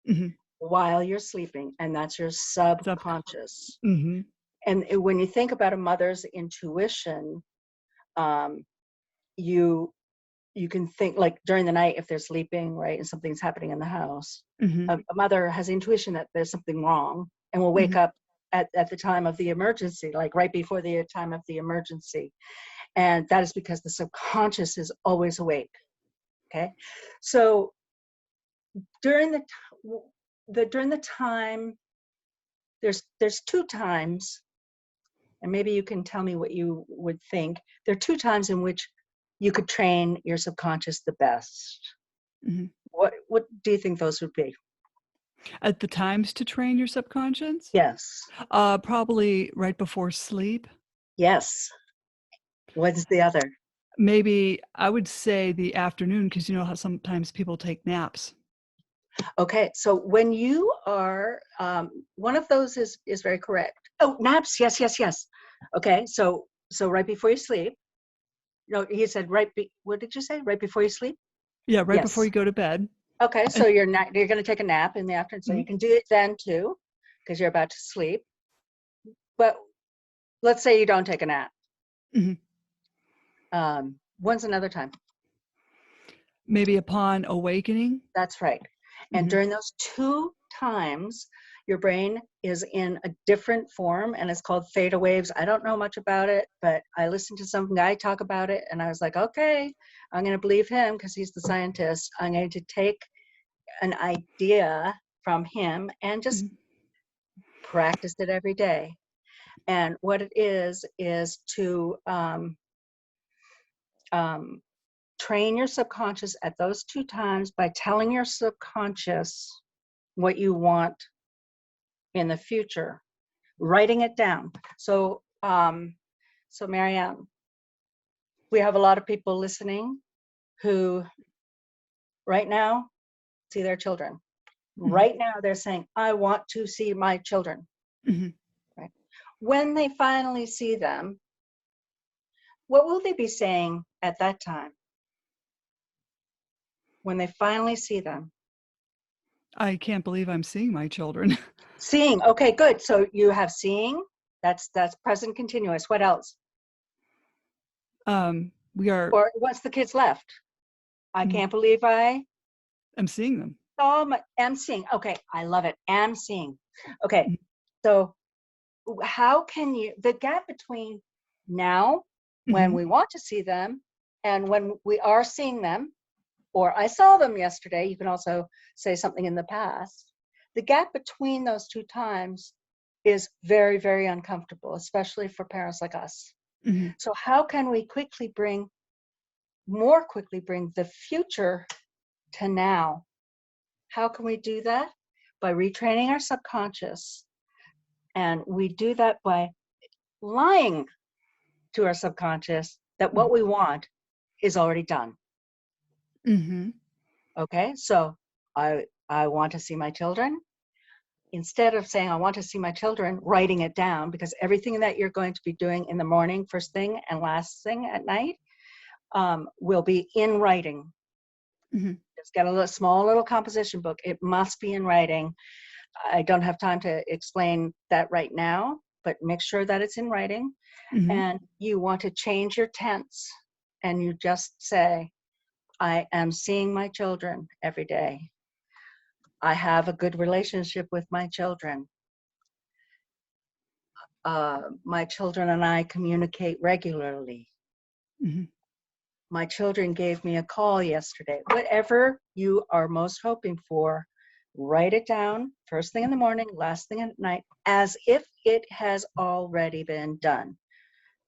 [SPEAKER 1] Mhm.
[SPEAKER 2] while you're sleeping, and that's your
[SPEAKER 1] Sub
[SPEAKER 2] subconscious.
[SPEAKER 1] Mhm.
[SPEAKER 2] And when you think about a mother's intuition, um, you you can think, like, during the night if they're sleeping, right, and something's happening in the house,
[SPEAKER 1] Mhm.
[SPEAKER 2] a mother has intuition that there's something wrong and will wake
[SPEAKER 1] Mhm.
[SPEAKER 2] up at the time of the emergency, like right before the time of the emergency. And that is because the subconscious is always awake. Okay, so during the time, there's 2 times, and maybe you can tell me what you would think. There are 2 times in which you could train your subconscious the best.
[SPEAKER 1] Mhm.
[SPEAKER 2] What do you think those would be?
[SPEAKER 1] At the times to train your subconscious?
[SPEAKER 2] Yes.
[SPEAKER 1] Probably right before sleep.
[SPEAKER 2] Yes. What's the other?
[SPEAKER 1] Maybe I would say the afternoon because you know how sometimes people take naps.
[SPEAKER 2] Okay, so when you are, one of those is very correct. Oh, naps. Yes, yes, yes. Okay, so right before you sleep. No, he said what did you say? Right before you sleep?
[SPEAKER 1] Yeah, right before
[SPEAKER 2] Yes.
[SPEAKER 1] you go to bed.
[SPEAKER 2] Okay, so
[SPEAKER 1] And
[SPEAKER 2] you're going to take a nap in the afternoon, so
[SPEAKER 1] mhm.
[SPEAKER 2] you can do it then too, because you're about to sleep. But let's say you don't take a nap.
[SPEAKER 1] Mhm.
[SPEAKER 2] When's another time?
[SPEAKER 1] Maybe upon awakening.
[SPEAKER 2] That's right. And
[SPEAKER 1] Mhm.
[SPEAKER 2] during those 2 times, your brain is in a different form, and it's called theta waves. I don't know much about it, but I listened to some guy talk about it, and I was like, okay, I'm going to believe him because he's the scientist. I'm going to take an idea from him and just
[SPEAKER 1] Mhm.
[SPEAKER 2] Practice it every day. And what it is to train your subconscious at those 2 times by telling your subconscious what you want in the future, writing it down. So, Maryann, we have a lot of people listening who right now see their children.
[SPEAKER 1] Mhm.
[SPEAKER 2] Right now they're saying, I want to see my children.
[SPEAKER 1] Mhm.
[SPEAKER 2] Right? When they finally see them, what will they be saying at that time? When they finally see them?
[SPEAKER 1] I can't believe I'm seeing my children.
[SPEAKER 2] Seeing. Okay, good. So you have seeing. That's present continuous. What else?
[SPEAKER 1] We are.
[SPEAKER 2] Or once the kids left, I
[SPEAKER 1] Mhm.
[SPEAKER 2] can't believe I
[SPEAKER 1] I'm seeing them.
[SPEAKER 2] saw my, am seeing. Okay, I love it. Am seeing. Okay,
[SPEAKER 1] Mhm.
[SPEAKER 2] so how can you, the gap between now when
[SPEAKER 1] Mhm.
[SPEAKER 2] we want to see them and when we are seeing them, or I saw them yesterday, you can also say something in the past. The gap between those 2 times is very, very uncomfortable, especially for parents like us.
[SPEAKER 1] Mhm.
[SPEAKER 2] So how can we more quickly bring the future to now? How can we do that? By retraining our subconscious. And we do that by lying to our subconscious that what we want is already done.
[SPEAKER 1] Mhm.
[SPEAKER 2] Okay, so I want to see my children. Instead of saying I want to see my children, writing it down, because everything that you're going to be doing in the morning, first thing and last thing at night, will be in writing.
[SPEAKER 1] Mhm.
[SPEAKER 2] Just get a small little composition book. It must be in writing. I don't have time to explain that right now, but make sure that it's in writing.
[SPEAKER 1] Mhm.
[SPEAKER 2] And you want to change your tense, and you just say, I am seeing my children every day. I have a good relationship with my children. My children and I communicate regularly.
[SPEAKER 1] Mhm.
[SPEAKER 2] My children gave me a call yesterday. Whatever you are most hoping for, write it down first thing in the morning, last thing at night, as if it has already been done,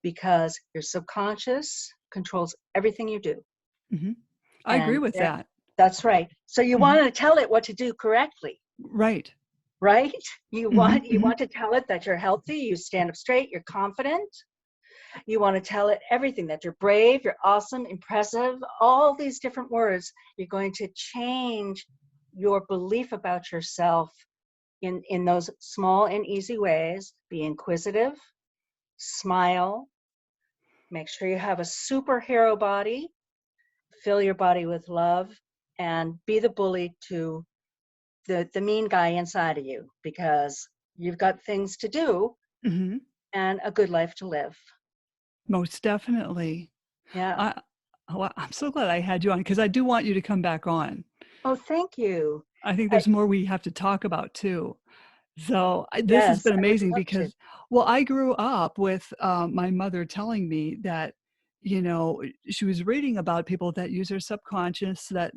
[SPEAKER 2] because your subconscious controls everything you do.
[SPEAKER 1] Mhm. I agree
[SPEAKER 2] And
[SPEAKER 1] with that.
[SPEAKER 2] that's right. So you
[SPEAKER 1] Mhm.
[SPEAKER 2] want to tell it what to do correctly,
[SPEAKER 1] Right.
[SPEAKER 2] right? You
[SPEAKER 1] Mhm.
[SPEAKER 2] want to tell it that you're healthy, you stand up straight, you're confident. You want to tell it everything, that you're brave, you're awesome, impressive, all these different words. You're going to change your belief about yourself in those small and easy ways. Be inquisitive, smile, make sure you have a superhero body, fill your body with love, and be the bully to the mean guy inside of you, because you've got things to do
[SPEAKER 1] Mhm.
[SPEAKER 2] and a good life to live.
[SPEAKER 1] Most definitely.
[SPEAKER 2] Yeah.
[SPEAKER 1] I I'm so glad I had you on because I do want you to come back on.
[SPEAKER 2] Oh, thank you.
[SPEAKER 1] I think
[SPEAKER 2] I,
[SPEAKER 1] there's more we have to talk about too. So, this has
[SPEAKER 2] yes,
[SPEAKER 1] been
[SPEAKER 2] I would
[SPEAKER 1] amazing
[SPEAKER 2] love to.
[SPEAKER 1] because well, I grew up with, my mother telling me that, she was reading about people that use their subconscious that,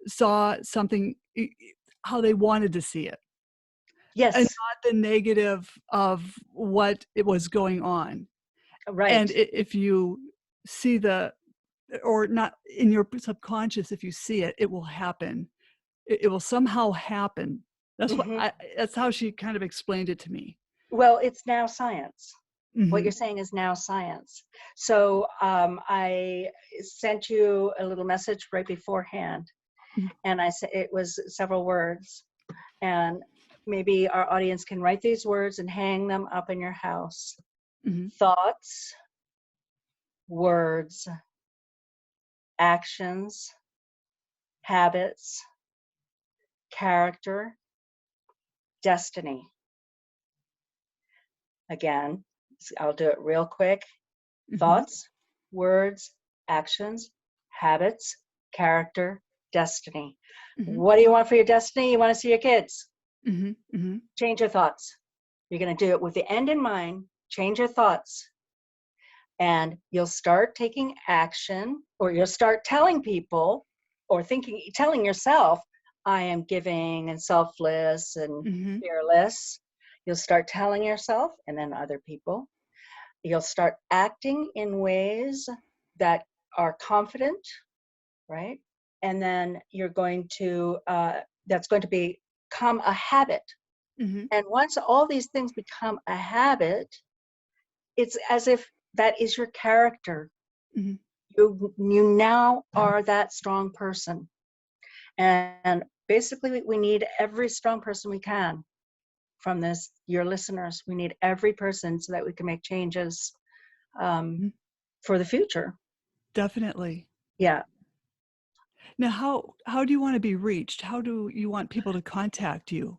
[SPEAKER 1] saw something how they wanted to see it, and
[SPEAKER 2] Yes,
[SPEAKER 1] not the negative of what it was going on.
[SPEAKER 2] right.
[SPEAKER 1] And if you see the or not in your subconscious, if you see it, it will happen. It will somehow happen.
[SPEAKER 2] Hmm.
[SPEAKER 1] That's how she kind of explained it to me.
[SPEAKER 2] Well, it's now science. What you're
[SPEAKER 1] Mhm,
[SPEAKER 2] saying is now science. So I sent you a little message right beforehand,
[SPEAKER 1] mhm,
[SPEAKER 2] and I said it was several words, and maybe our audience can write these words and hang them up in your house.
[SPEAKER 1] mhm,
[SPEAKER 2] Thoughts, words, actions, habits, character, destiny. Again, I'll do it real quick.
[SPEAKER 1] mhm,
[SPEAKER 2] Thoughts, words, actions, habits, character, destiny.
[SPEAKER 1] mhm,
[SPEAKER 2] What do you want for your destiny? You want to see your kids.
[SPEAKER 1] mhm, mhm,
[SPEAKER 2] Change your thoughts. You're going to do it with the end in mind. Change your thoughts, and you'll start taking action, or you'll start telling people or telling yourself, I am giving and selfless and
[SPEAKER 1] Mhm.
[SPEAKER 2] fearless. You'll start telling yourself and then other people. You'll start acting in ways that are confident, right? And then you're going to, that's going to become a habit.
[SPEAKER 1] Mhm.
[SPEAKER 2] And once all these things become a habit, it's as if that is your character.
[SPEAKER 1] Mhm.
[SPEAKER 2] You now are that strong person. And basically, we need every strong person we can from this, your listeners. We need every person so that we can make changes um,
[SPEAKER 1] Mhm.
[SPEAKER 2] for the future.
[SPEAKER 1] Definitely.
[SPEAKER 2] Yeah.
[SPEAKER 1] Now, how do you want to be reached? How do you want people to contact you?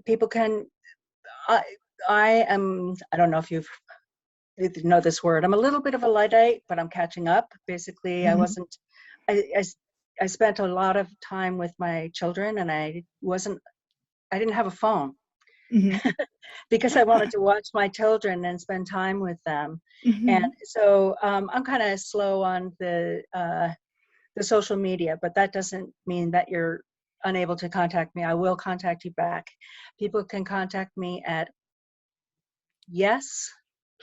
[SPEAKER 2] People can, I, I am, I don't know if you know this word. I'm a little bit of a Luddite, but I'm catching up. Basically,
[SPEAKER 1] Mhm.
[SPEAKER 2] I, I spent a lot of time with my children and I didn't have a phone
[SPEAKER 1] Mhm.
[SPEAKER 2] because I wanted to watch my children and spend time with them. And
[SPEAKER 1] Mhm.
[SPEAKER 2] so I'm kind of slow on the social media, but that doesn't mean that you're unable to contact me. I will contact you back. People can contact me at yes,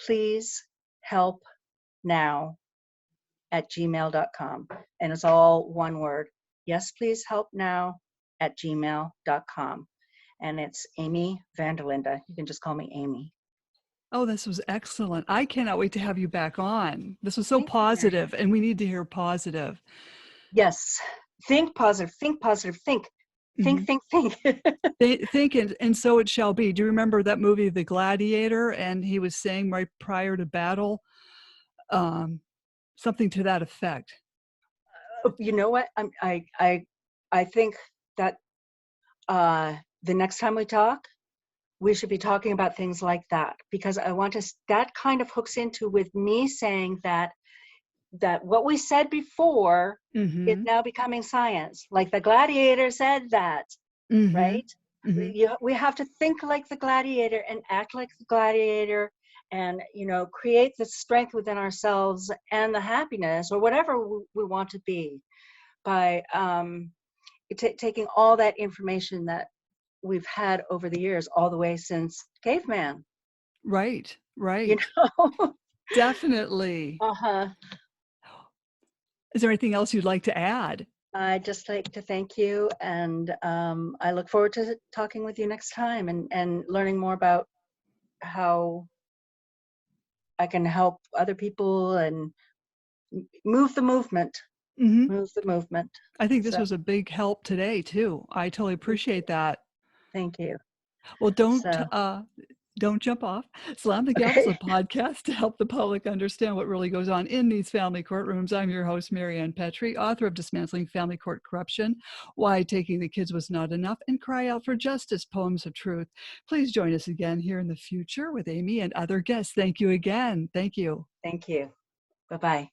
[SPEAKER 2] please help now at gmail.com. And it's all one word. Yes, please help now at gmail.com. And it's Amy Vanderlinde. You can just call me Amy.
[SPEAKER 1] Oh, this was excellent. I cannot wait to have you back on. This was so
[SPEAKER 2] Thank you, Maryann.
[SPEAKER 1] positive, and we need to hear positive.
[SPEAKER 2] Yes. Think positive, think positive, think, think,
[SPEAKER 1] Mhm.
[SPEAKER 2] think, think.
[SPEAKER 1] They think, and so it shall be. Do you remember that movie, The Gladiator? And he was saying right prior to battle, um, something to that effect.
[SPEAKER 2] You know what? I think that the next time we talk, we should be talking about things like that because I want to. That kind of hooks into with me saying that what we said before is
[SPEAKER 1] Mhm.
[SPEAKER 2] now becoming science. Like the gladiator said that,
[SPEAKER 1] Mhm.
[SPEAKER 2] right?
[SPEAKER 1] Mhm.
[SPEAKER 2] We have to think like the gladiator and act like the gladiator and create the strength within ourselves and the happiness or whatever we want to be by taking all that information that we've had over the years, all the way since caveman,
[SPEAKER 1] Right,
[SPEAKER 2] you
[SPEAKER 1] right.
[SPEAKER 2] know.
[SPEAKER 1] Definitely.
[SPEAKER 2] Uh-huh.
[SPEAKER 1] Is there anything else you'd like to add?
[SPEAKER 2] I'd just like to thank you, and I look forward to talking with you next time and learning more about how I can help other people and move the movement,
[SPEAKER 1] Mhm.
[SPEAKER 2] move the movement.
[SPEAKER 1] I think this
[SPEAKER 2] So
[SPEAKER 1] was a big help today too. I totally
[SPEAKER 2] thank you.
[SPEAKER 1] appreciate that.
[SPEAKER 2] Thank you.
[SPEAKER 1] Well,
[SPEAKER 2] So,
[SPEAKER 1] don't jump off. Slam the Gavel's a
[SPEAKER 2] okay.
[SPEAKER 1] podcast to help the public understand what really goes on in these family courtrooms. I'm your host, Maryann Petri, author of Dismantling Family Court Corruption, Why Taking the Kids Was Not Enough, and Cry Out for Justice, Poems of Truth. Please join us again here in the future with Amy and other guests. Thank you again. Thank you.
[SPEAKER 2] Thank you. Bye-bye.